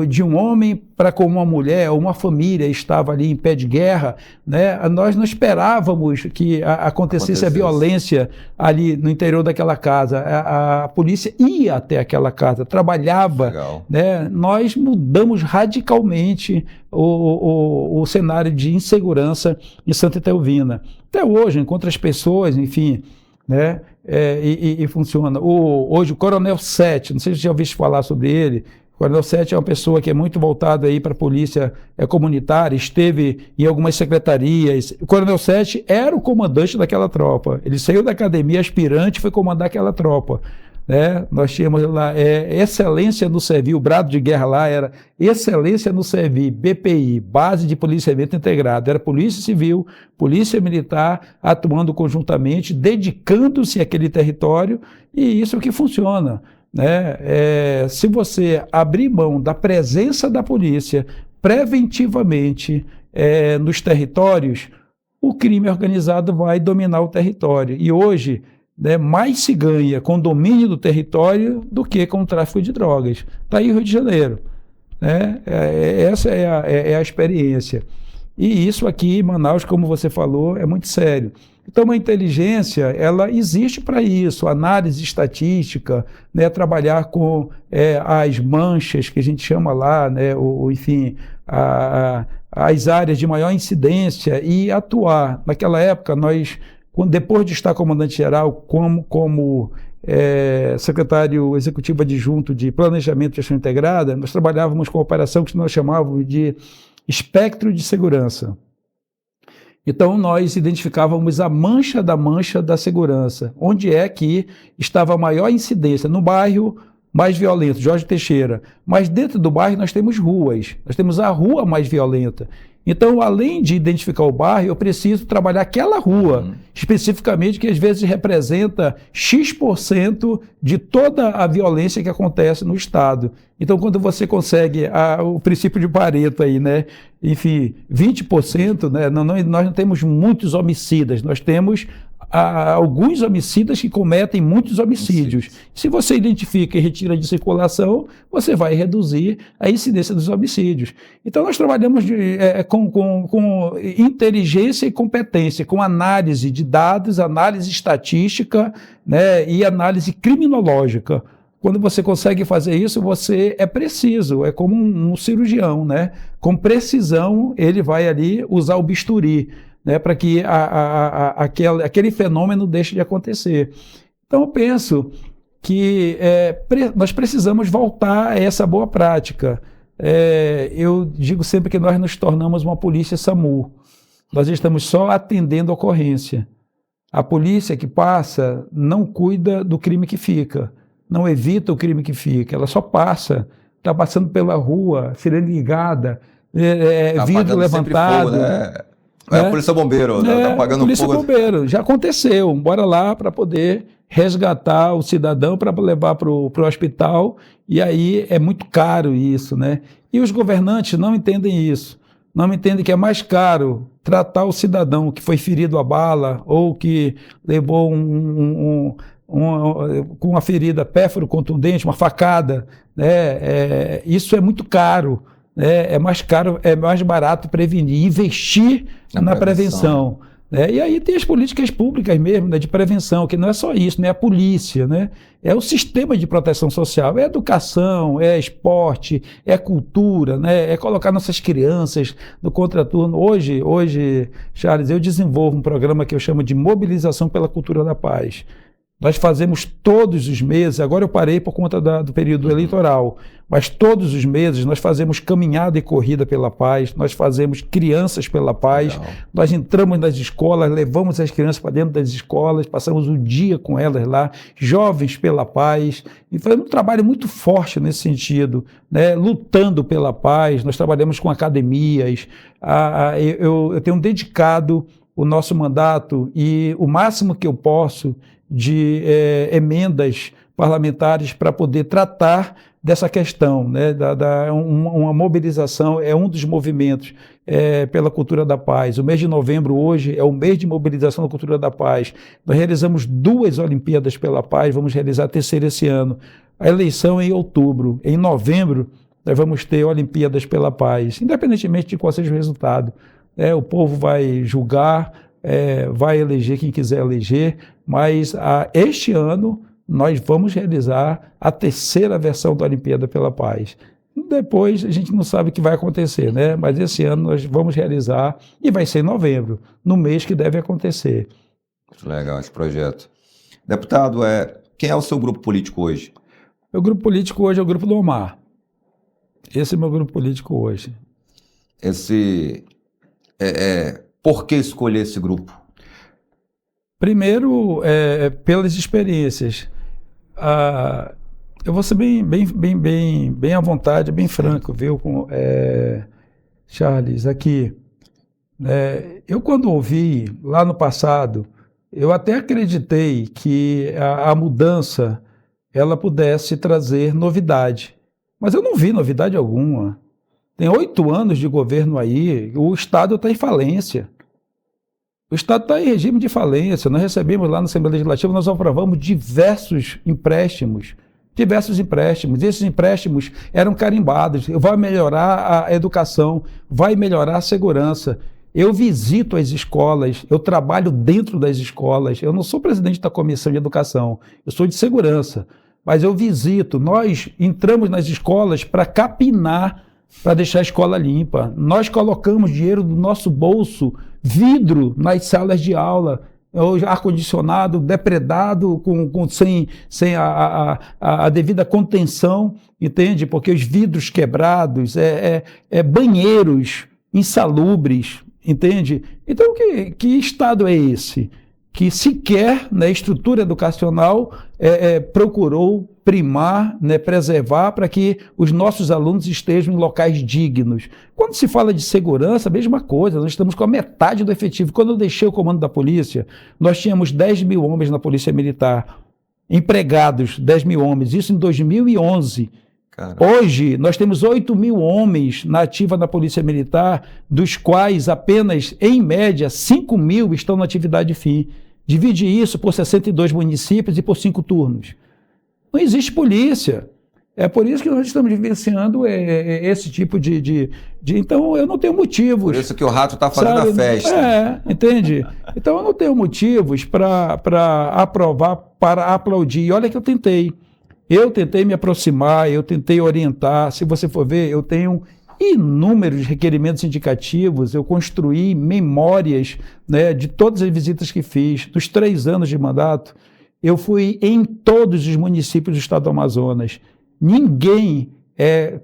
de um homem para com uma mulher, ou uma família estava ali em pé de guerra, né? Nós não esperávamos que acontecesse a violência ali no interior daquela casa. A polícia ia até aquela casa, trabalhava, né? Nós mudamos radicalmente o cenário de insegurança em Santa Etelvina. Até hoje, enquanto as pessoas, enfim, né? E funciona. Hoje o Coronel 7, não sei se você já ouviu falar sobre ele. O Coronel 7 é uma pessoa que é muito voltada aí para a polícia comunitária, esteve em algumas secretarias. O Coronel 7 era o comandante daquela tropa. Ele saiu da academia aspirante e foi comandar aquela tropa. Né? Nós tínhamos lá excelência no serviço, o brado de guerra lá era excelência no serviço, BPI, base de policiamento integrado, era polícia civil, polícia militar atuando conjuntamente, dedicando-se àquele território, e isso é o que funciona, né? Se você abrir mão da presença da polícia preventivamente nos territórios, o crime organizado vai dominar o território, e hoje mais se ganha com o domínio do território do que com o tráfico de drogas. Está aí o Rio de Janeiro. Né? Essa é a experiência. E isso aqui em Manaus, como você falou, é muito sério. Então, a inteligência, ela existe para isso, análise estatística, né? Trabalhar com as manchas, que a gente chama lá, né? Enfim, as áreas de maior incidência e atuar. Naquela época, depois de estar comandante-geral, como secretário executivo adjunto de Planejamento e Gestão Integrada, nós trabalhávamos com uma operação que nós chamávamos de espectro de segurança. Então, nós identificávamos a mancha da segurança, onde é que estava a maior incidência, no bairro mais violento, Jorge Teixeira. Mas dentro do bairro nós temos ruas, nós temos a rua mais violenta. Então, além de identificar o bairro, eu preciso trabalhar aquela rua, especificamente, que às vezes representa X% de toda a violência que acontece no Estado. Então, quando você consegue o princípio de Pareto aí, né? Enfim, 20%, né? Nós não temos muitos homicidas, nós temos alguns homicidas que cometem muitos homicídios. Se você identifica e retira de circulação, você vai reduzir a incidência dos homicídios. Então, nós trabalhamos com inteligência e competência, com análise de dados, análise estatística, né, e análise criminológica. Quando você consegue fazer isso, você é preciso, é como um cirurgião, né? Com precisão, ele vai ali usar o bisturi, né, para que aquele fenômeno deixe de acontecer. Então, eu penso que nós precisamos voltar a essa boa prática. Eu digo sempre que nós nos tornamos uma polícia SAMU. Nós estamos só atendendo a ocorrência. A polícia que passa não cuida do crime que fica, não evita o crime que fica, ela só passa, está passando pela rua, sirene ligada, vidro levantado.
Fogo, né? A Polícia Bombeiro, tá pagando
Polícia
fogo.
Bombeiro, já aconteceu. Bora lá para poder resgatar o cidadão para levar para o hospital, e aí é muito caro isso, né? E os governantes não entendem isso. Não entendem que é mais caro tratar o cidadão que foi ferido a bala ou que levou com uma ferida pérfuro contundente, uma facada, né? Isso é muito caro. É mais caro, é mais barato prevenir, investir na prevenção. E aí tem as políticas públicas mesmo, né, de prevenção, que não é só isso, não é a polícia, né? É o sistema de proteção social, é educação, é esporte, é cultura, né? É colocar nossas crianças no contraturno. Hoje, Charles, eu desenvolvo um programa que eu chamo de Mobilização pela Cultura da Paz. Nós fazemos todos os meses, agora eu parei por conta do período eleitoral, mas todos os meses nós fazemos caminhada e corrida pela paz, nós fazemos crianças pela paz, nós entramos nas escolas, levamos as crianças para dentro das escolas, passamos o dia com elas lá, jovens pela paz, e fazemos um trabalho muito forte nesse sentido, né? Lutando pela paz, nós trabalhamos com academias, eu tenho dedicado o nosso mandato e o máximo que eu posso de emendas parlamentares para poder tratar dessa questão, né, uma mobilização, é um dos movimentos pela cultura da paz. O mês de novembro hoje é o mês de mobilização da cultura da paz. Nós realizamos 2 Olimpíadas pela Paz, vamos realizar a terceira esse ano. A eleição é em outubro. Em novembro, nós vamos ter Olimpíadas pela Paz, independentemente de qual seja o resultado. O povo vai julgar, vai eleger quem quiser eleger, mas este ano nós vamos realizar a terceira versão da Olimpíada pela Paz. Depois a gente não sabe o que vai acontecer, né? Mas esse ano nós vamos realizar e vai ser em novembro, no mês que deve acontecer.
Muito legal esse projeto. Deputado, quem é o seu grupo político hoje?
Meu grupo político hoje é o Grupo do Omar. Esse é o meu grupo político hoje.
Por que escolher esse grupo?
Primeiro, pelas experiências. Eu vou ser bem à vontade, bem franco, viu, Charles, aqui. Eu, quando ouvi, lá no passado, eu até acreditei que a mudança ela pudesse trazer novidade. Mas eu não vi novidade alguma. Tem 8 anos de governo aí, o Estado está em falência. O Estado está em regime de falência. Nós recebemos lá na Assembleia Legislativa, nós aprovamos diversos empréstimos. E esses empréstimos eram carimbados. Vai melhorar a educação, vai melhorar a segurança. Eu visito as escolas, eu trabalho dentro das escolas. Eu não sou presidente da Comissão de Educação, eu sou de segurança. Mas eu visito, nós entramos nas escolas para capinar, para deixar a escola limpa. Nós colocamos dinheiro do nosso bolso, vidro nas salas de aula, ar-condicionado depredado, sem a devida contenção, entende? Porque os vidros quebrados, banheiros insalubres, entende? Então, que Estado é esse? que sequer, né, estrutura educacional procurou primar, né, preservar para que os nossos alunos estejam em locais dignos. Quando se fala de segurança, a mesma coisa, nós estamos com a metade do efetivo. Quando eu deixei o comando da polícia, nós tínhamos 10 mil homens na Polícia Militar, empregados, 10 mil homens, isso em 2011.
Caramba.
Hoje, nós temos 8 mil homens na ativa da Polícia Militar, dos quais apenas, em média, 5 mil estão na atividade fim. Divide isso por 62 municípios e por 5 turnos. Não existe polícia. É por isso que nós estamos vivenciando esse tipo de... Então, eu não tenho motivos.
Por isso que o rato está fazendo a festa.
Entende? Então, eu não tenho motivos para aprovar, para aplaudir. E olha que eu tentei. Eu tentei me aproximar, eu tentei orientar. Se você for ver, eu tenho inúmeros requerimentos indicativos, eu construí memórias, né, de todas as visitas que fiz. Nos 3 anos de mandato, eu fui em todos os municípios do estado do Amazonas. Ninguém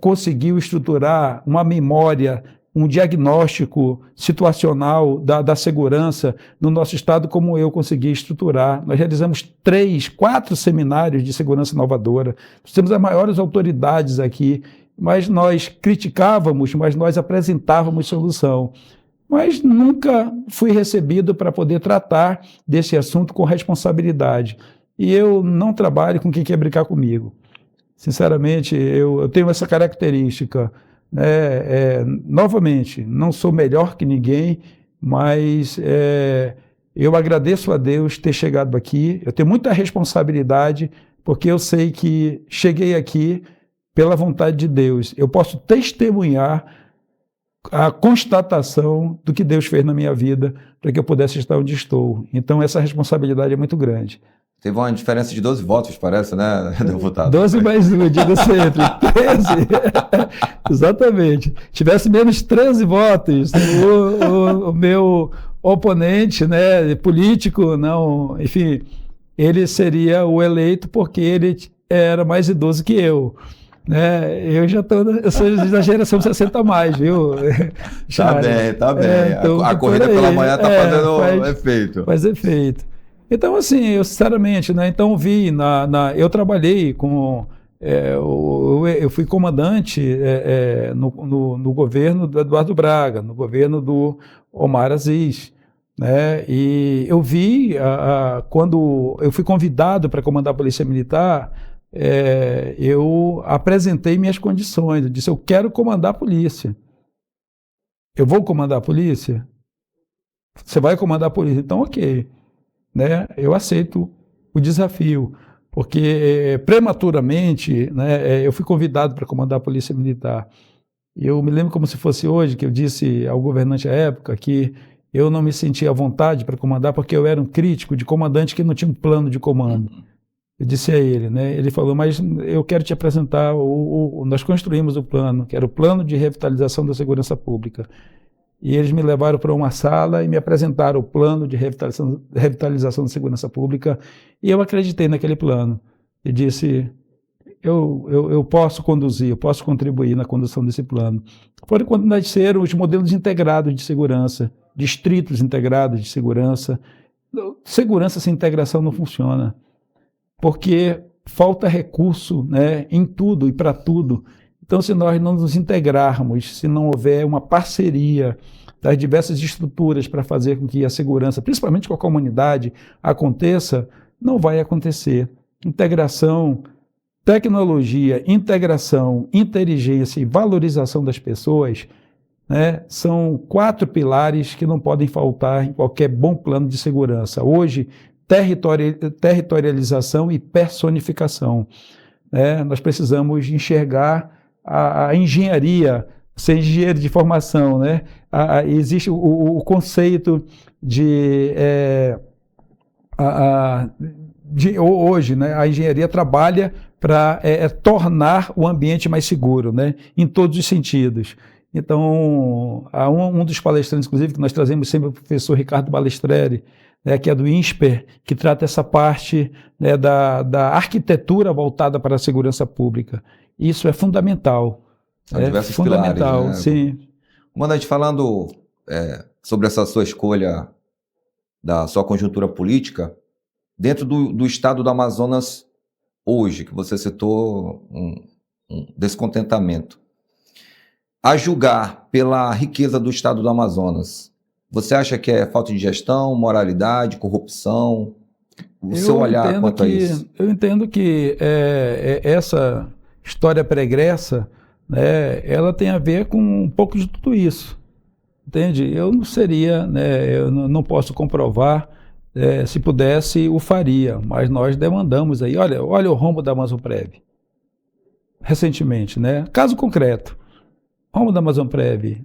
conseguiu estruturar uma memória, um diagnóstico situacional da segurança no nosso estado como eu consegui estruturar. Nós realizamos 3, 4 seminários de segurança inovadora. Nós temos as maiores autoridades aqui, mas nós criticávamos, mas nós apresentávamos solução. Mas nunca fui recebido para poder tratar desse assunto com responsabilidade. E eu não trabalho com quem quer brincar comigo. Sinceramente, eu tenho essa característica. Novamente, não sou melhor que ninguém, mas eu agradeço a Deus ter chegado aqui. Eu tenho muita responsabilidade, porque eu sei que cheguei aqui pela vontade de Deus. Eu posso testemunhar a constatação do que Deus fez na minha vida para que eu pudesse estar onde estou. Então, essa responsabilidade é muito grande.
Teve uma diferença de 12 votos, parece, né, deputado?
12 mais 1, diga sempre. 13. Exatamente. Tivesse menos 13 votos, o meu oponente, né, político, não, enfim, ele seria o eleito porque ele era mais idoso que eu. Eu sou da geração 60 a mais, viu?
Tá bem. Então, a corrida pela manhã está fazendo efeito.
Faz efeito. Então, assim, eu sinceramente, né? Então eu trabalhei com, eu fui comandante no governo do Eduardo Braga, no governo do Omar Aziz, né? E eu vi, quando eu fui convidado para comandar a Polícia Militar, eu apresentei minhas condições, eu disse, eu quero comandar a polícia. Eu vou comandar a polícia? Você vai comandar a polícia? Então, ok. Né, eu aceito o desafio, porque prematuramente, né, eu fui convidado para comandar a Polícia Militar. Eu me lembro como se fosse hoje, que eu disse ao governante à época que eu não me sentia à vontade para comandar porque eu era um crítico de comandante que não tinha um plano de comando. Eu disse a ele, né, ele falou, mas eu quero te apresentar, nós construímos o plano, que era o Plano de Revitalização da Segurança Pública. E eles me levaram para uma sala e me apresentaram o plano de revitalização da segurança pública, e eu acreditei naquele plano. E disse, eu posso conduzir, eu posso contribuir na condução desse plano. Foi quando nasceram os modelos integrados de segurança, distritos integrados de segurança. Segurança sem integração não funciona, porque falta recurso, né, em tudo e para tudo. Então, se nós não nos integrarmos, se não houver uma parceria das diversas estruturas para fazer com que a segurança, principalmente com a comunidade, aconteça, não vai acontecer. Integração, tecnologia, integração, inteligência e valorização das pessoas, né, são 4 pilares que não podem faltar em qualquer bom plano de segurança. Hoje, territorialização e personificação. Nós precisamos enxergar a engenharia, ser engenheiro de formação, né? Existe o conceito de hoje, né? A engenharia trabalha para tornar o ambiente mais seguro, né? Em todos os sentidos. Então, há um dos palestrantes, inclusive, que nós trazemos sempre o professor Ricardo Balestreri, né, que é do INSPER, que trata essa parte, né, da arquitetura voltada para a segurança pública. Isso é fundamental.
São diversos fundamental,
pilares, né? Sim.
Comandante, falando sobre essa sua escolha da sua conjuntura política, dentro do estado do Amazonas hoje, que você citou um descontentamento. A julgar pela riqueza do estado do Amazonas, você acha que é falta de gestão, moralidade, corrupção? O seu olhar quanto a isso?
Eu entendo que essa história pregressa, né, ela tem a ver com um pouco de tudo isso. Entende? Eu não seria, né, eu não posso comprovar, se pudesse, o faria, mas nós demandamos aí, olha o rombo da Amazonprev, recentemente, né? Caso concreto, rombo da Amazonprev,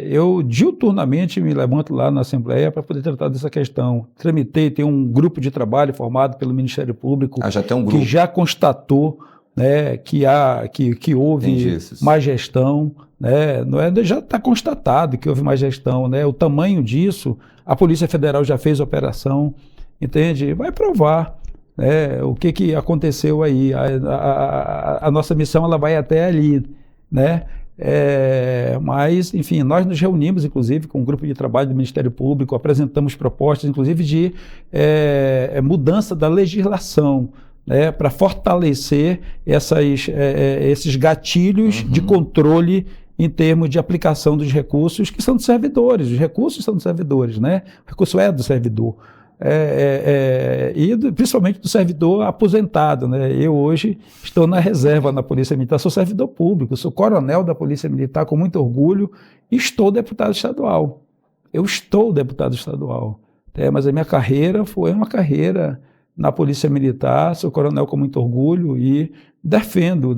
eu diuturnamente me levanto lá na Assembleia para poder tratar dessa questão. Tramitei, tem um grupo de trabalho formado pelo Ministério Público
já tem um grupo
que já constatou, né, que houve má gestão, né, já está constatado que houve má gestão, né, o tamanho disso, a Polícia Federal já fez operação, entende? Vai provar, né, o que aconteceu aí, a nossa missão ela vai até ali, né? Mas, enfim, nós nos reunimos, inclusive, com um grupo de trabalho do Ministério Público, apresentamos propostas, inclusive, de mudança da legislação, né, para fortalecer esses gatilhos de controle em termos de aplicação dos recursos que são dos servidores. Os recursos são dos servidores, né? O recurso é do servidor. E principalmente do servidor aposentado, né? Eu hoje estou na reserva na Polícia Militar, sou servidor público, sou coronel da Polícia Militar com muito orgulho e estou deputado estadual. Eu estou deputado estadual, mas a minha carreira foi uma carreira na Polícia Militar, sou coronel com muito orgulho e defendo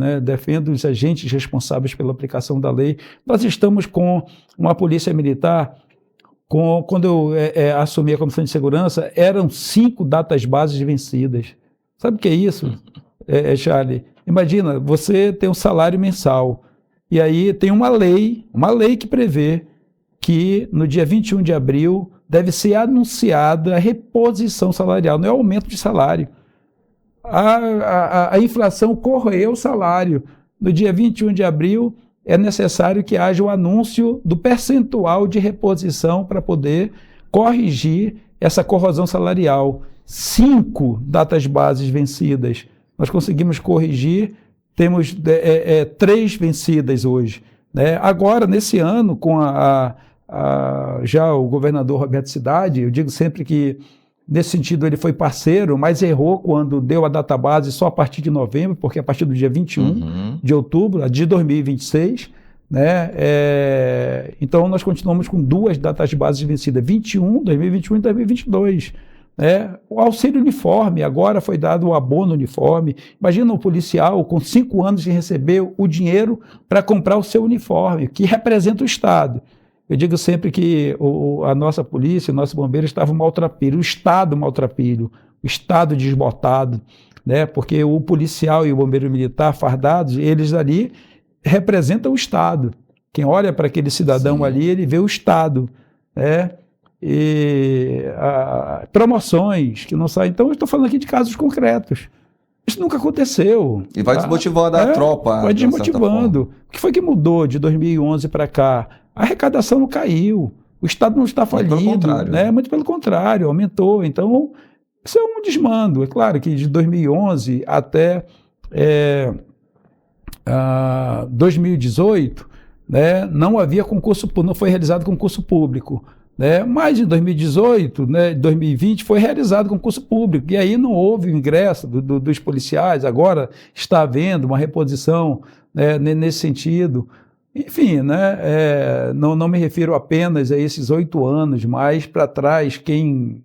os agentes responsáveis pela aplicação da lei. Nós estamos com uma Polícia Militar. Quando eu assumi a Comissão de Segurança, eram 5 datas bases vencidas. Sabe o que é isso, Charlie? Imagina, você tem um salário mensal, e aí tem uma lei que prevê que no dia 21 de abril deve ser anunciada a reposição salarial, não é aumento de salário. A inflação corroeu o salário. No dia 21 de abril, é necessário que haja o anúncio do percentual de reposição para poder corrigir essa corrosão salarial. 5 datas bases vencidas. Nós conseguimos corrigir, temos 3 vencidas hoje, né? Agora, nesse ano, com já o governador Roberto Cidade, eu digo sempre que, nesse sentido, ele foi parceiro, mas errou quando deu a database só a partir de novembro, porque a partir do dia 21 de outubro, de 2026, né? Então, nós continuamos com 2 datas bases vencidas, 2021 e 2022. Né? O auxílio uniforme, agora foi dado o abono uniforme. Imagina um policial com 5 anos de receber o dinheiro para comprar o seu uniforme, que representa o Estado. Eu digo sempre que a nossa polícia, o nosso bombeiro estavam maltrapilho, o Estado maltrapilho, o Estado desbotado, né? Porque o policial e o bombeiro militar fardados, eles ali representam o Estado. Quem olha para aquele cidadão ali, ele vê o Estado, né? E promoções que não saem. Então, eu estou falando aqui de casos concretos. Isso nunca aconteceu.
E vai desmotivando a tropa.
Vai desmotivando. O que foi que mudou de 2011 para cá? A arrecadação não caiu, o Estado não está falido, muito pelo contrário, aumentou. Então, isso é um desmando. É claro que de 2011 até 2018, né, não havia concurso, não foi realizado concurso público. Né, mas em 2018, né, 2020, foi realizado concurso público, e aí não houve o ingresso dos policiais, agora está havendo uma reposição, né, nesse sentido. Enfim, né, não me refiro apenas a esses 8 anos, mas para trás, quem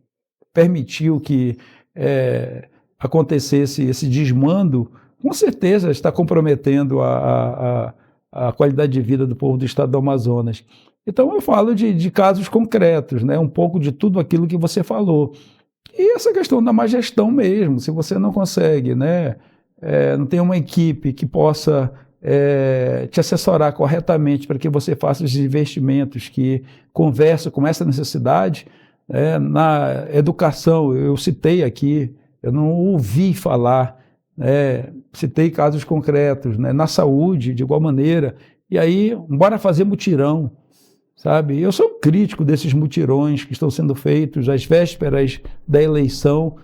permitiu que acontecesse esse desmando, com certeza está comprometendo a qualidade de vida do povo do estado do Amazonas. Então eu falo de casos concretos, né, um pouco de tudo aquilo que você falou. E essa questão da má gestão mesmo, se você não consegue, né, não tem uma equipe que possa te assessorar corretamente para que você faça os investimentos que conversam com essa necessidade. Na educação, eu citei aqui, eu não ouvi falar, citei casos concretos, né, na saúde, de igual maneira, e aí, bora fazer mutirão. sabe? Eu sou crítico desses mutirões que estão sendo feitos às vésperas da eleição.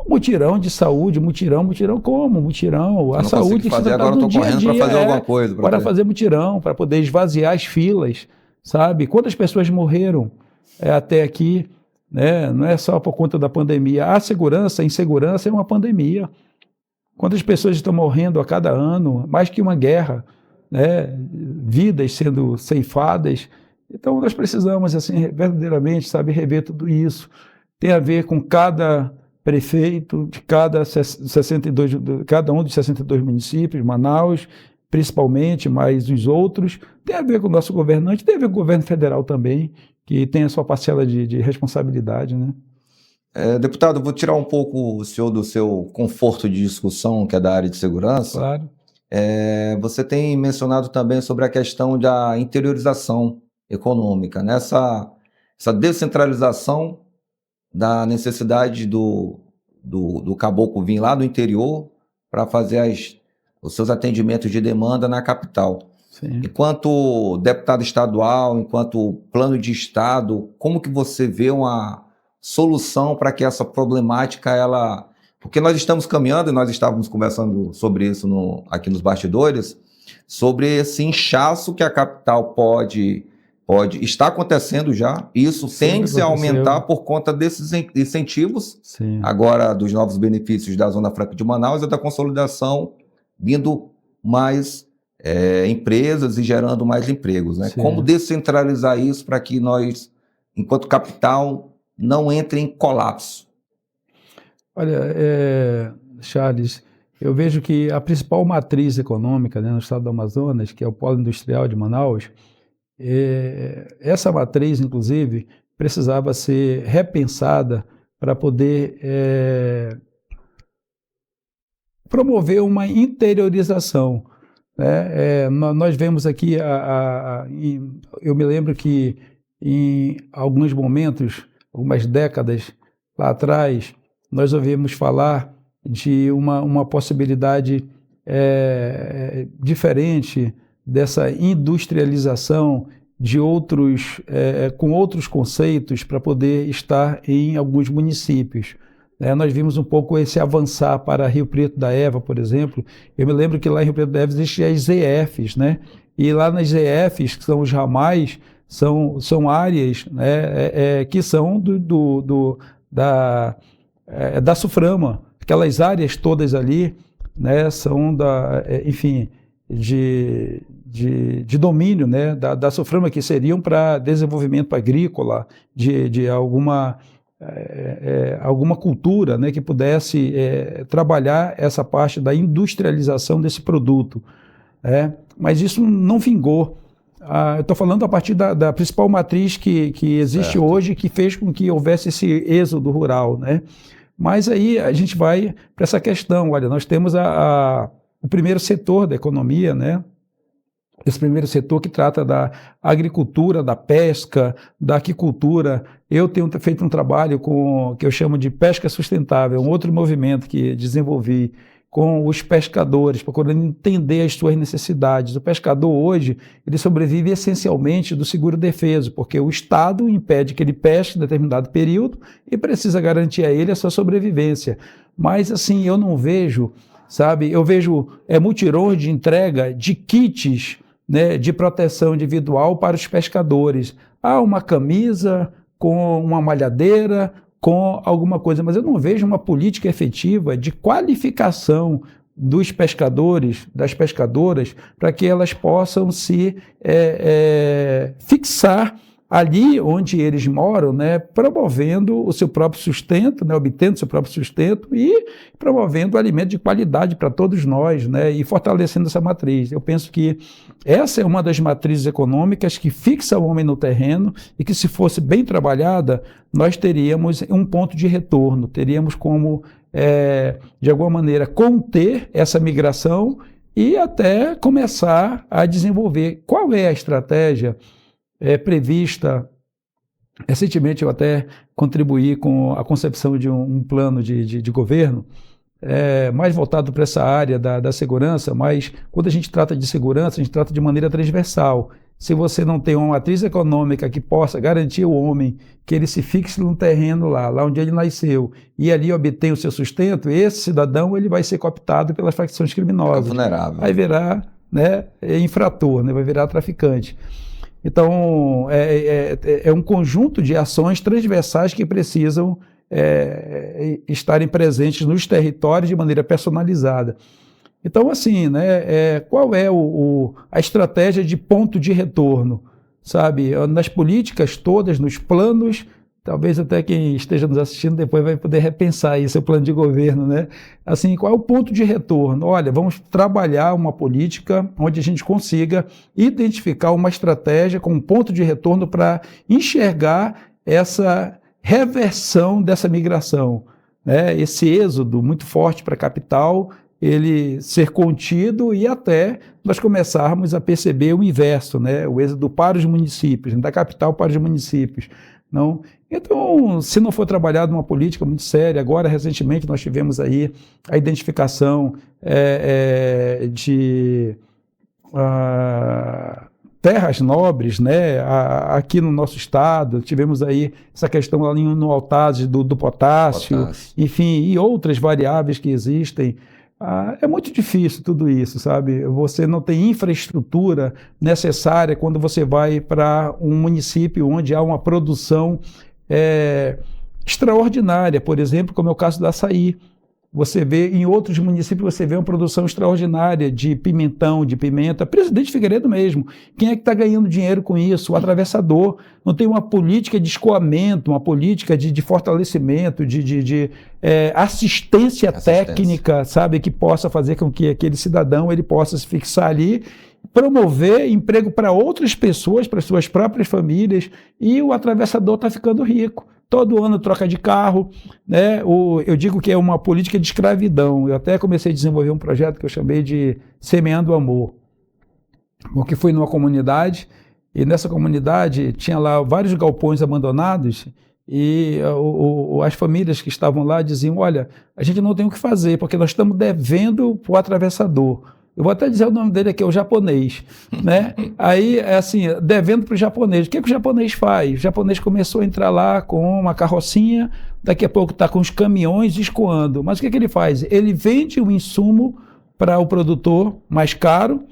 Mutirão de saúde, mutirão como? Mutirão. A saúde
fazer, agora eu estou correndo para fazer alguma coisa.
Para fazer mutirão, para poder esvaziar as filas, sabe? Quantas pessoas morreram até aqui, né? Não é só por conta da pandemia. A insegurança é uma pandemia. Quantas pessoas estão morrendo a cada ano? Mais que uma guerra, né? Vidas sendo ceifadas. Então nós precisamos, assim, verdadeiramente, sabe, rever tudo isso. Tem a ver com cada prefeito de cada um dos 62 municípios, Manaus, principalmente, mas os outros. Tem a ver com o nosso governante, tem a ver com o governo federal também, que tem a sua parcela de responsabilidade, né?
Deputado, vou tirar um pouco o senhor do seu conforto de discussão, que é da área de segurança.
Claro.
Você tem mencionado também sobre a questão da interiorização econômica, né? Essa descentralização da necessidade do caboclo vir lá do interior para fazer os seus atendimentos de demanda na capital.
Sim.
Enquanto deputado estadual, enquanto plano de estado, como que você vê uma solução para que essa problemática, porque nós estamos caminhando, e nós estávamos conversando sobre isso aqui nos bastidores, sobre esse inchaço que a capital está acontecendo já, isso tende a aumentar por conta desses incentivos, sim, agora dos novos benefícios da Zona Franca de Manaus e da consolidação, vindo mais empresas e gerando mais empregos, né? Como descentralizar isso para que nós, enquanto capital, não entre em colapso?
Olha, Charles, eu vejo que a principal matriz econômica, né, no estado do Amazonas, que é o polo industrial de Manaus, essa matriz, inclusive, precisava ser repensada para poder promover uma interiorização, né? Nós vemos aqui, eu me lembro que em alguns momentos, algumas décadas lá atrás, nós ouvimos falar de uma possibilidade diferente dessa industrialização com outros conceitos para poder estar em alguns municípios. Nós vimos um pouco esse avançar para Rio Preto da Eva, por exemplo. Eu me lembro que lá em Rio Preto da Eva existem as ZFs, né? E lá nas ZFs, que são os ramais, são áreas, né, que são da Suframa. Aquelas áreas todas ali, né, são de domínio, né, da Suframa, que seriam para desenvolvimento agrícola, de alguma cultura, né, que pudesse trabalhar essa parte da industrialização desse produto. Mas isso não vingou. Eu estou falando a partir da principal matriz que existe hoje, que fez com que houvesse esse êxodo rural, né? Mas aí a gente vai para essa questão. Olha, nós temos o primeiro setor da economia, né? Esse primeiro setor que trata da agricultura, da pesca, da aquicultura. Eu tenho feito um trabalho que eu chamo de pesca sustentável, um outro movimento que desenvolvi com os pescadores, procurando entender as suas necessidades. O pescador hoje, ele sobrevive essencialmente do seguro-defeso, porque o Estado impede que ele pesque em determinado período e precisa garantir a ele a sua sobrevivência. Mas assim, eu não vejo, sabe, eu vejo mutirões de entrega de kits, né, de proteção individual para os pescadores. Uma camisa com uma malhadeira, com alguma coisa, mas eu não vejo uma política efetiva de qualificação dos pescadores, das pescadoras, para que elas possam se fixar ali onde eles moram, né, promovendo o seu próprio sustento, né, obtendo seu próprio sustento e promovendo alimento de qualidade para todos nós, né, e fortalecendo essa matriz. Eu penso que essa é uma das matrizes econômicas que fixa o homem no terreno e que, se fosse bem trabalhada, nós teríamos um ponto de retorno, teríamos como, de alguma maneira, conter essa migração e até começar a desenvolver. Qual é a estratégia prevista? Recentemente eu até contribuí com a concepção de um plano de governo mais voltado para essa área da segurança, mas quando a gente trata de segurança, a gente trata de maneira transversal. se você não tem uma matriz econômica que possa garantir ao homem que ele se fixe no terreno lá onde ele nasceu, e ali obtém o seu sustento, esse cidadão ele vai ser cooptado pelas facções criminosas.
Fica vulnerável.
Vai virar, né, infrator, né, vai virar traficante. Então, é um conjunto de ações transversais que precisam estarem presentes nos territórios de maneira personalizada. Então, assim, né, qual é a estratégia de ponto de retorno? Sabe, nas políticas todas, nos planos, talvez até quem esteja nos assistindo depois vai poder repensar isso, o plano de governo, né? Assim, qual é o ponto de retorno? Olha, vamos trabalhar uma política onde a gente consiga identificar uma estratégia com um ponto de retorno para enxergar essa reversão dessa migração, né? Esse êxodo muito forte para a capital, ele ser contido e até nós começarmos a perceber o inverso, né? O êxodo para os municípios, da capital para os municípios. Não? Então, se não for trabalhado uma política muito séria, agora recentemente nós tivemos aí a identificação de terras nobres, né? Aqui no nosso estado, tivemos aí essa questão ali no Altazes do potássio, enfim, e outras variáveis que existem. É muito difícil tudo isso, sabe? Você não tem infraestrutura necessária quando você vai para um município onde há uma produção extraordinária, por exemplo, como é o caso do açaí. Você vê em outros municípios, você vê uma produção extraordinária de pimentão, de pimenta. Presidente Figueiredo mesmo. Quem é que está ganhando dinheiro com isso? O atravessador. Não tem uma política de escoamento, uma política de fortalecimento, de assistência técnica, sabe, que possa fazer com que aquele cidadão ele possa se fixar ali, promover emprego para outras pessoas, para suas próprias famílias, e o atravessador está ficando rico. Todo ano troca de carro, né? Eu digo que é uma política de escravidão. Eu até comecei a desenvolver um projeto que eu chamei de Semeando Amor, porque fui numa comunidade, e nessa comunidade tinha lá vários galpões abandonados, e as famílias que estavam lá diziam, olha, a gente não tem o que fazer, porque nós estamos devendo para o atravessador. Eu vou até dizer o nome dele aqui, é o japonês, né? Aí, assim, devendo para o japonês. O que o japonês faz? O japonês começou a entrar lá com uma carrocinha, daqui a pouco está com os caminhões escoando. Mas o que ele faz? Ele vende o insumo para o produtor mais caro,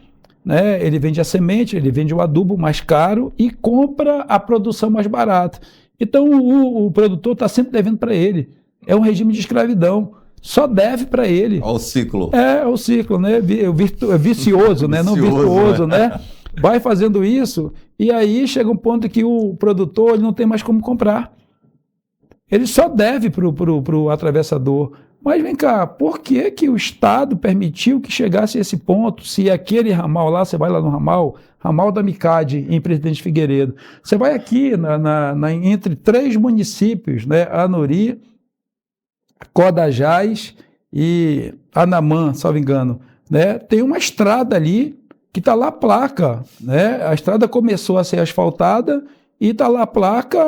né? Ele vende a semente, ele vende o adubo mais caro e compra a produção mais barata. Então, o produtor está sempre devendo para ele. É um regime de escravidão. Só deve para ele.
Olha o ciclo.
É o ciclo, né? Vicioso, né? Não virtuoso, né? Vai fazendo isso e aí chega um ponto que o produtor ele não tem mais como comprar. Ele só deve para o atravessador. Mas vem cá, por que o Estado permitiu que chegasse a esse ponto? Se aquele ramal lá, você vai lá no ramal da Micade, em Presidente Figueiredo. Você vai aqui entre 3 municípios, né? Anuri, Codajás e Anamã, salvo engano, né? Tem uma estrada ali que está lá a placa, né? A estrada começou a ser asfaltada e está lá a placa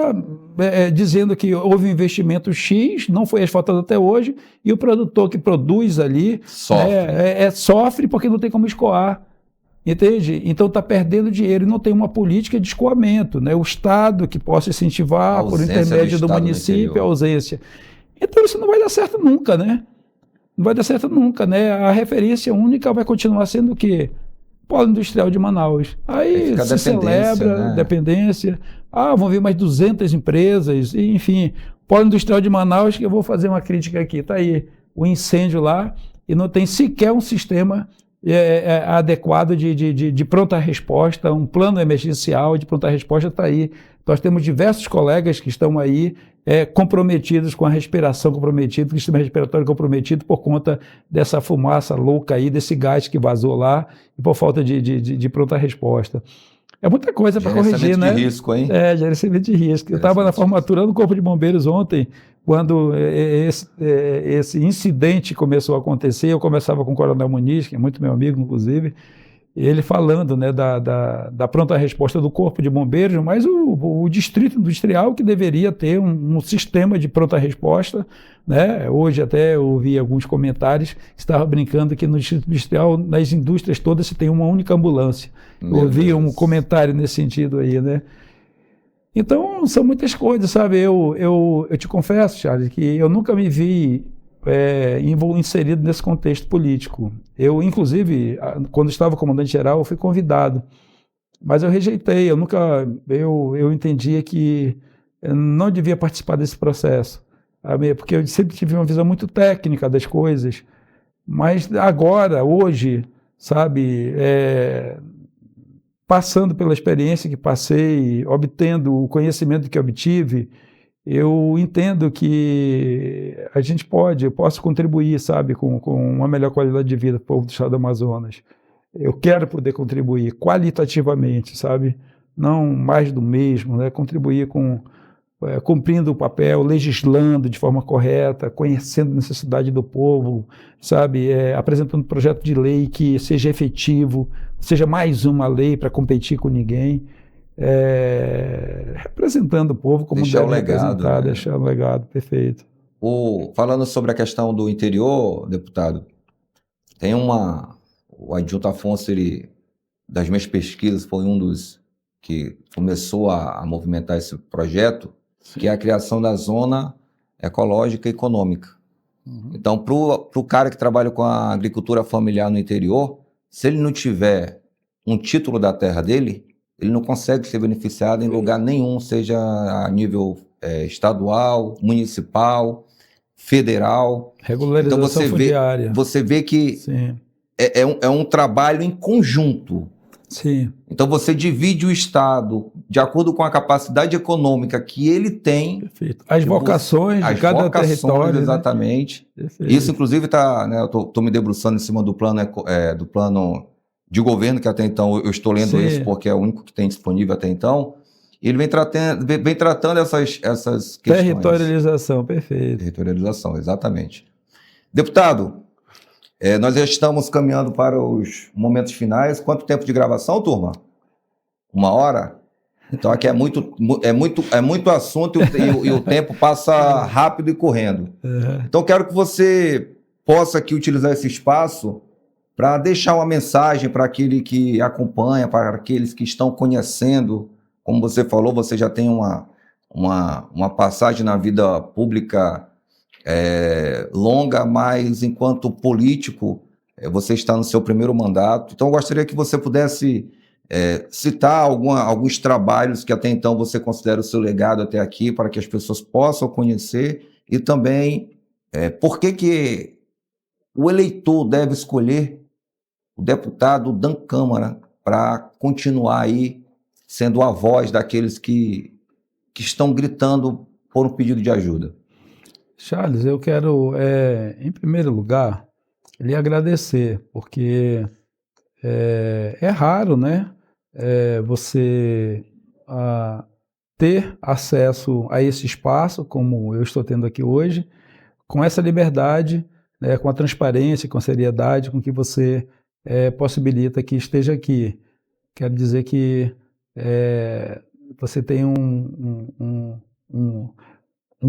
dizendo que houve um investimento X, não foi asfaltado até hoje, e o produtor que produz ali sofre porque não tem como escoar. Entende? Então está perdendo dinheiro e não tem uma política de escoamento, né? O Estado que possa incentivar, por intermédio do município, a ausência. Então isso não vai dar certo nunca, né? Não vai dar certo nunca, né? A referência única vai continuar sendo o quê? Polo Industrial de Manaus. Aí se celebra, né? Dependência. Vão vir mais 200 empresas, enfim. Polo Industrial de Manaus, que eu vou fazer uma crítica aqui. Está aí o incêndio lá e não tem sequer um sistema adequado de pronta resposta, um plano emergencial de pronta resposta está aí. Nós temos diversos colegas que estão aí comprometidos com a respiração comprometida, com o sistema respiratório comprometido por conta dessa fumaça louca aí, desse gás que vazou lá e por falta de pronta resposta. É muita coisa para corrigir, né?
De risco, hein?
Gerenciamento de risco. Eu estava na formatura do Corpo de Bombeiros ontem, quando esse incidente começou a acontecer. Eu conversava com o Coronel Muniz, que é muito meu amigo, inclusive, ele falando, né, da pronta resposta do Corpo de Bombeiros, mas o Distrito Industrial que deveria ter um sistema de pronta resposta, né? Hoje até eu ouvi alguns comentários que estavam brincando que no Distrito Industrial, nas indústrias todas, se tem uma única ambulância. Eu ouvi um comentário nesse sentido aí, né? Então, são muitas coisas, sabe? Eu te confesso, Charles, que eu nunca me vi inserido nesse contexto político. Eu, inclusive, quando estava comandante-geral, eu fui convidado, mas eu rejeitei. Eu entendia que eu não devia participar desse processo, sabe? Porque eu sempre tive uma visão muito técnica das coisas. Mas agora, hoje, sabe, passando pela experiência que passei, obtendo o conhecimento que obtive, eu entendo que eu posso contribuir, sabe, com uma melhor qualidade de vida para o povo do estado do Amazonas. Eu quero poder contribuir qualitativamente, sabe, não mais do mesmo, né, contribuir cumprindo o papel, legislando de forma correta, conhecendo a necessidade do povo, sabe, apresentando um projeto de lei que seja efetivo, seja mais uma lei para competir com ninguém. Representando o povo como
deixar
deve
o legado,
representar,
né?
deixar o legado, perfeito.
Falando sobre a questão do interior, deputado, tem o Adjunto Afonso, das minhas pesquisas, foi um dos que começou a movimentar esse projeto, que é a criação da zona ecológica e econômica. Então, para o cara que trabalha com a agricultura familiar no interior, se ele não tiver um título da terra dele, ele não consegue ser beneficiado em lugar nenhum, seja a nível estadual, municipal, federal.
Regularização fundiária.
Você vê que é um trabalho em conjunto.
Sim.
Então você divide o Estado de acordo com a capacidade econômica que ele tem.
Perfeito. As vocações de cada território.
Exatamente.
Né?
Isso, inclusive, está. Né, eu estou me debruçando em cima do plano de governo, que até então eu estou lendo isso, porque é o único que tem disponível até então. Ele vem tratando essas questões.
Territorialização, perfeito.
Territorialização, exatamente. Deputado, nós já estamos caminhando para os momentos finais. Quanto tempo de gravação, turma? 1 hora? Então aqui é muito assunto e o tempo passa rápido e correndo. Então quero que você possa aqui utilizar esse espaço para deixar uma mensagem para aquele que acompanha, para aqueles que estão conhecendo. Como você falou, você já tem uma passagem na vida pública longa, mas enquanto político, você está no seu primeiro mandato. Então, eu gostaria que você pudesse citar alguns trabalhos que até então você considera o seu legado até aqui, para que as pessoas possam conhecer, e também por que o eleitor deve escolher o deputado Dan Câmara para continuar aí sendo a voz daqueles que estão gritando por um pedido de ajuda.
Charles, eu quero, em primeiro lugar, lhe agradecer, porque é raro, né, você ter acesso a esse espaço, como eu estou tendo aqui hoje, com essa liberdade, né, com a transparência, com a seriedade com que você possibilita que esteja aqui. Quero dizer que você tem um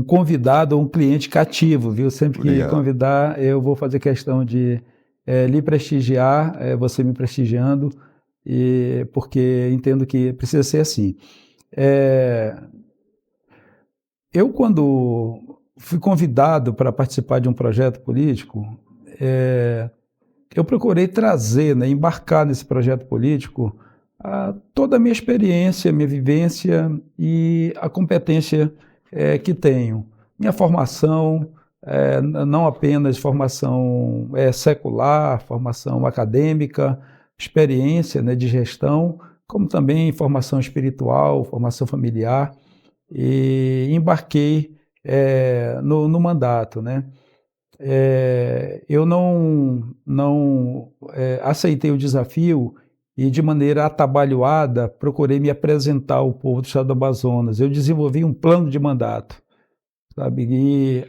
convidado ou um cliente cativo, viu? Sempre que convidar, eu vou fazer questão de lhe prestigiar, você me prestigiando, porque entendo que precisa ser assim. Eu, quando fui convidado para participar de um projeto político, eu procurei trazer, né, embarcar nesse projeto político toda a minha experiência, minha vivência e a competência que tenho. Minha formação, não apenas formação secular, formação acadêmica, experiência, né, de gestão, como também formação espiritual, formação familiar, e embarquei no mandato, né? Eu não aceitei o desafio e, de maneira atabalhoada, procurei me apresentar ao povo do estado do Amazonas. Eu desenvolvi um plano de mandato, sabe? E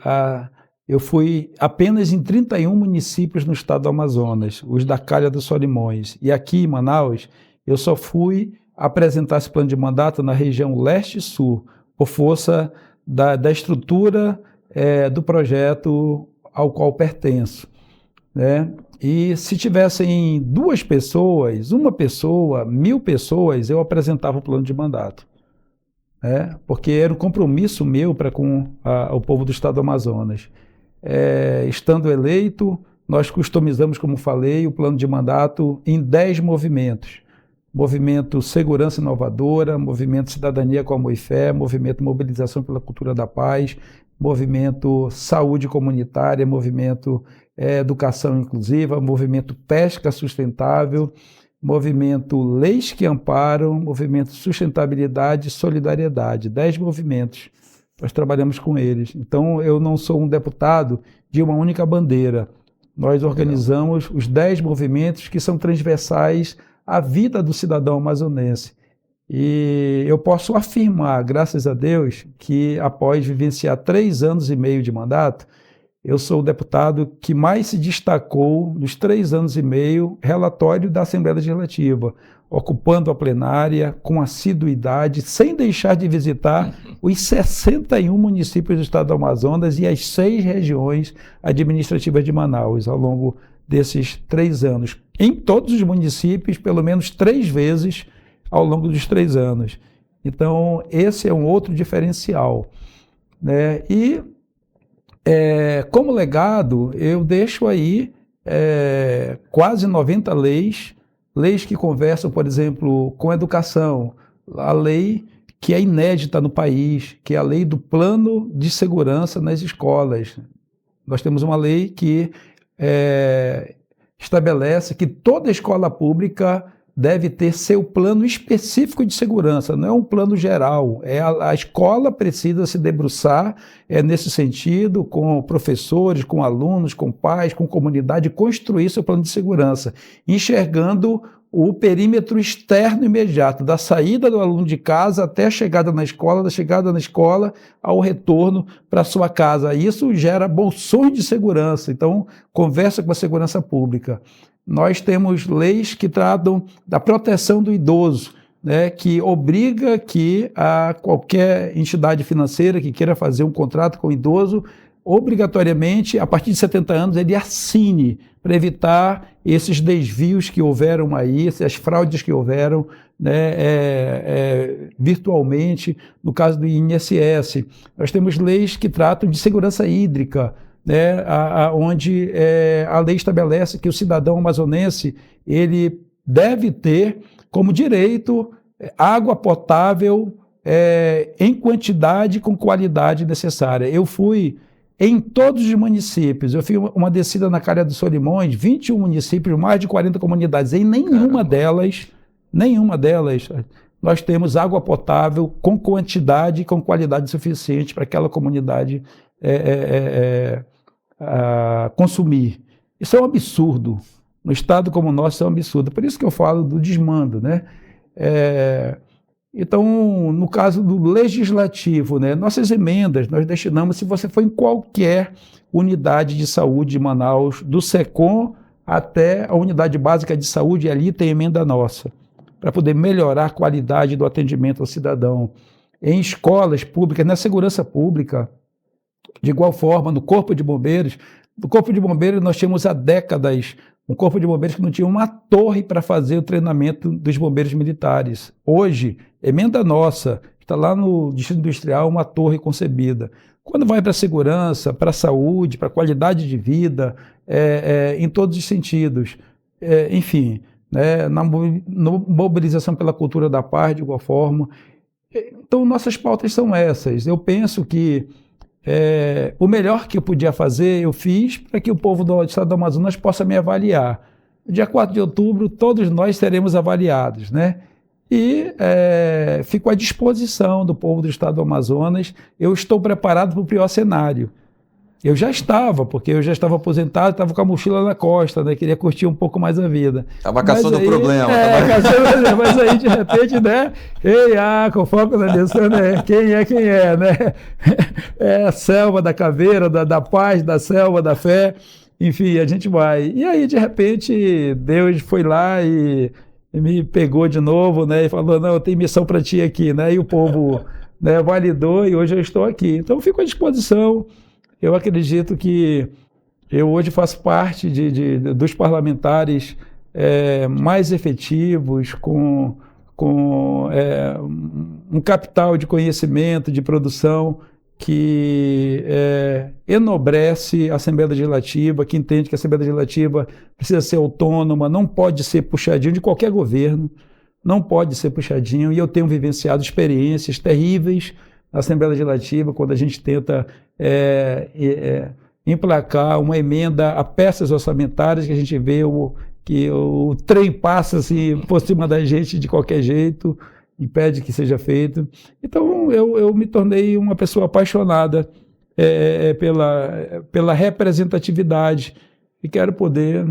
eu fui apenas em 31 municípios no estado do Amazonas, os da Calha dos Solimões. E aqui em Manaus, eu só fui apresentar esse plano de mandato na região leste e sul, por força da estrutura do projeto ao qual pertenço, né? E se tivessem 2 pessoas, 1 pessoa, 1000 pessoas, eu apresentava o plano de mandato, né? Porque era um compromisso meu para com o povo do estado do Amazonas. Estando eleito, nós customizamos, como falei, o plano de mandato em 10 movimentos. Movimento Segurança Inovadora, Movimento Cidadania com Amor e Fé, Movimento Mobilização pela Cultura da Paz, Movimento Saúde Comunitária, Movimento Educação Inclusiva, Movimento Pesca Sustentável, Movimento Leis que Amparam, Movimento Sustentabilidade e Solidariedade. 10 movimentos. Nós trabalhamos com eles. Então, eu não sou um deputado de uma única bandeira. Nós organizamos os 10 movimentos que são transversais à vida do cidadão amazonense. E eu posso afirmar, graças a Deus, que após vivenciar 3 anos e meio de mandato, eu sou o deputado que mais se destacou nos 3 anos e meio relatório da Assembleia Legislativa, ocupando a plenária com assiduidade, sem deixar de visitar os 61 municípios do estado do Amazonas e as 6 regiões administrativas de Manaus ao longo desses 3 anos. Em todos os municípios, pelo menos 3 vezes ao longo dos 3 anos. Então, esse é um outro diferencial, né? E como legado, eu deixo aí quase 90 leis que conversam, por exemplo, com educação, a lei que é inédita no país, que é a lei do plano de segurança nas escolas. Nós temos uma lei que estabelece que toda escola pública deve ter seu plano específico de segurança, não é um plano geral. A escola precisa se debruçar nesse sentido, com professores, com alunos, com pais, com comunidade, construir seu plano de segurança, enxergando o perímetro externo imediato, da saída do aluno de casa até a chegada na escola, da chegada na escola ao retorno para sua casa. Isso gera bolsões de segurança, então conversa com a segurança pública. Nós temos leis que tratam da proteção do idoso, né, que obriga que qualquer entidade financeira que queira fazer um contrato com o idoso, obrigatoriamente, a partir de 70 anos, ele assine para evitar esses desvios que houveram aí, essas fraudes que houveram, né, virtualmente, no caso do INSS. Nós temos leis que tratam de segurança hídrica, né, onde a lei estabelece que o cidadão amazonense ele deve ter como direito água potável em quantidade e com qualidade necessária. Eu fui em todos os municípios, eu fiz uma descida na Calha dos Solimões, 21 municípios, mais de 40 comunidades, em nenhuma delas nós temos água potável com quantidade e com qualidade suficiente para aquela comunidade consumir. Isso é um absurdo. No estado como o nosso, isso é um absurdo. Por isso que eu falo do desmando, né? Então, no caso do legislativo, né, nossas emendas, nós destinamos, se você for em qualquer unidade de saúde de Manaus, do SECOM até a unidade básica de saúde, ali tem emenda nossa, para poder melhorar a qualidade do atendimento ao cidadão. Em escolas públicas, na segurança pública, de igual forma, no Corpo de Bombeiros. No Corpo de Bombeiros nós tínhamos há décadas um Corpo de Bombeiros que não tinha uma torre para fazer o treinamento dos bombeiros militares. Hoje, emenda nossa, está lá no Distrito Industrial uma torre concebida. Quando vai para a segurança, para a saúde, para a qualidade de vida, em todos os sentidos, enfim, né, na mobilização pela cultura da paz, de igual forma. Então, nossas pautas são essas. Eu penso que o melhor que eu podia fazer, eu fiz para que o povo do estado do Amazonas possa me avaliar. No dia 4 de outubro, todos nós seremos avaliados, né? E fico à disposição do povo do estado do Amazonas. Eu estou preparado para o pior cenário. Eu já estava, porque eu já estava aposentado, estava com a mochila na costa, né? Queria curtir um pouco mais a vida.
Estava caçando o problema.
Caçando, mas aí de repente, né? Ei, com foco na direção, né? Quem é, né? É a selva da caveira, da paz, da selva, da fé. Enfim, a gente vai. E aí, de repente, Deus foi lá e me pegou de novo, né? E falou, não, eu tenho missão para ti aqui, né? E o povo, né, validou e hoje eu estou aqui. Então, eu fico à disposição. Eu acredito que eu hoje faço parte dos parlamentares mais efetivos, com um capital de conhecimento, de produção, que enobrece a Assembleia Legislativa, que entende que a Assembleia Legislativa precisa ser autônoma, não pode ser puxadinho de qualquer governo, não pode ser puxadinho, e eu tenho vivenciado experiências terríveis na Assembleia Legislativa, quando a gente tenta emplacar uma emenda a peças orçamentárias, que a gente vê que o trem passa assim, por cima da gente de qualquer jeito, impede que seja feito. Então, eu me tornei uma pessoa apaixonada pela representatividade e quero poder,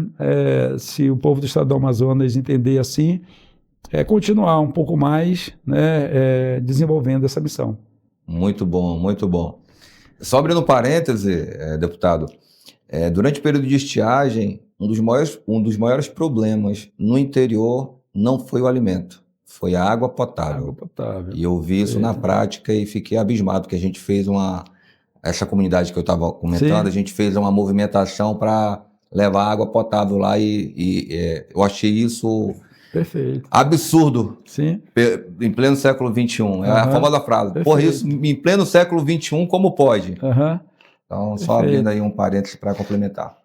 se o povo do estado do Amazonas entender assim, continuar um pouco mais, né, desenvolvendo essa missão.
Muito bom, muito bom. Só abrindo parêntese, deputado, durante o período de estiagem, um dos maiores problemas no interior não foi o alimento, foi a água potável.
Água potável.
E eu vi isso na prática e fiquei abismado, porque a gente fez essa comunidade que eu estava comentando, a gente fez uma movimentação para levar água potável lá e eu achei isso...
Perfeito.
Absurdo.
Sim.
Em pleno século XXI. É a famosa frase.
Perfeito.
Por isso, em pleno século XXI, como pode? Então, só abrindo aí um parênteses para complementar.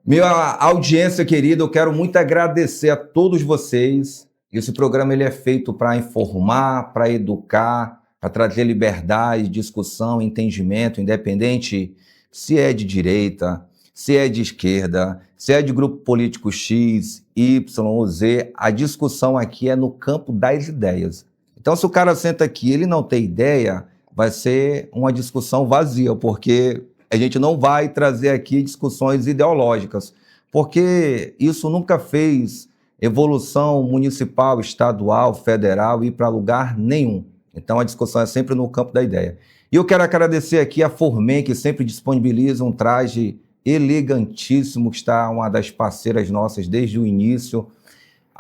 Minha audiência querida, eu quero muito agradecer a todos vocês. Esse programa ele é feito para informar, para educar, para trazer liberdade, discussão, entendimento, independente se é de direita, se é de esquerda, se é de grupo político X, Y ou Z, a discussão aqui é no campo das ideias. Então, se o cara senta aqui e ele não tem ideia, vai ser uma discussão vazia, porque a gente não vai trazer aqui discussões ideológicas, porque isso nunca fez evolução municipal, estadual, federal ir para lugar nenhum. Então, a discussão é sempre no campo da ideia. E eu quero agradecer aqui a Formen, que sempre disponibiliza um traje elegantíssimo, que está uma das parceiras nossas desde o início.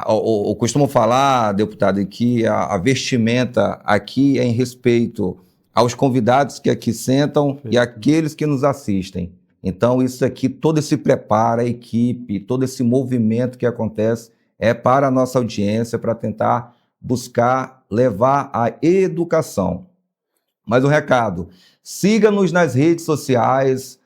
Eu costumo falar, deputado, que a vestimenta aqui é em respeito aos convidados que aqui sentam e àqueles que nos assistem. Então, isso aqui, todo esse preparo, a equipe, todo esse movimento que acontece é para a nossa audiência, para tentar buscar levar a educação. Mas o recado, siga-nos nas redes sociais,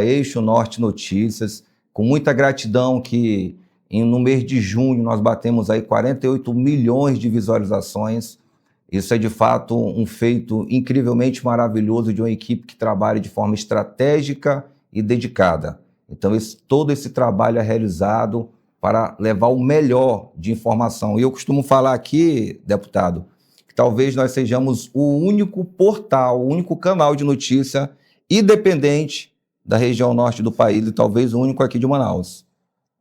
@Eixo Norte Notícias, com muita gratidão que no mês de junho nós batemos aí 48 milhões de visualizações. Isso é de fato um feito incrivelmente maravilhoso de uma equipe que trabalha de forma estratégica e dedicada. Então todo esse trabalho é realizado para levar o melhor de informação. E eu costumo falar aqui, deputado, que talvez nós sejamos o único portal, o único canal de notícia independente da região norte do país e talvez o único aqui de Manaus,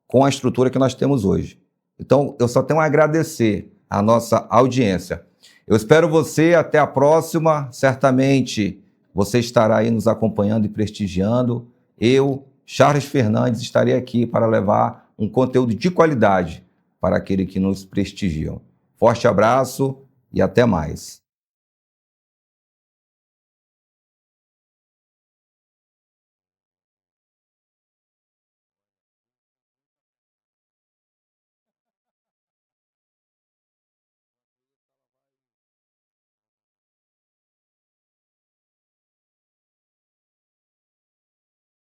com a estrutura que nós temos hoje. Então, eu só tenho a agradecer a nossa audiência. Eu espero você, até a próxima. Certamente você estará aí nos acompanhando e prestigiando. Eu, Charles Fernandes, estarei aqui para levar um conteúdo de qualidade para aquele que nos prestigiam. Forte abraço e até mais.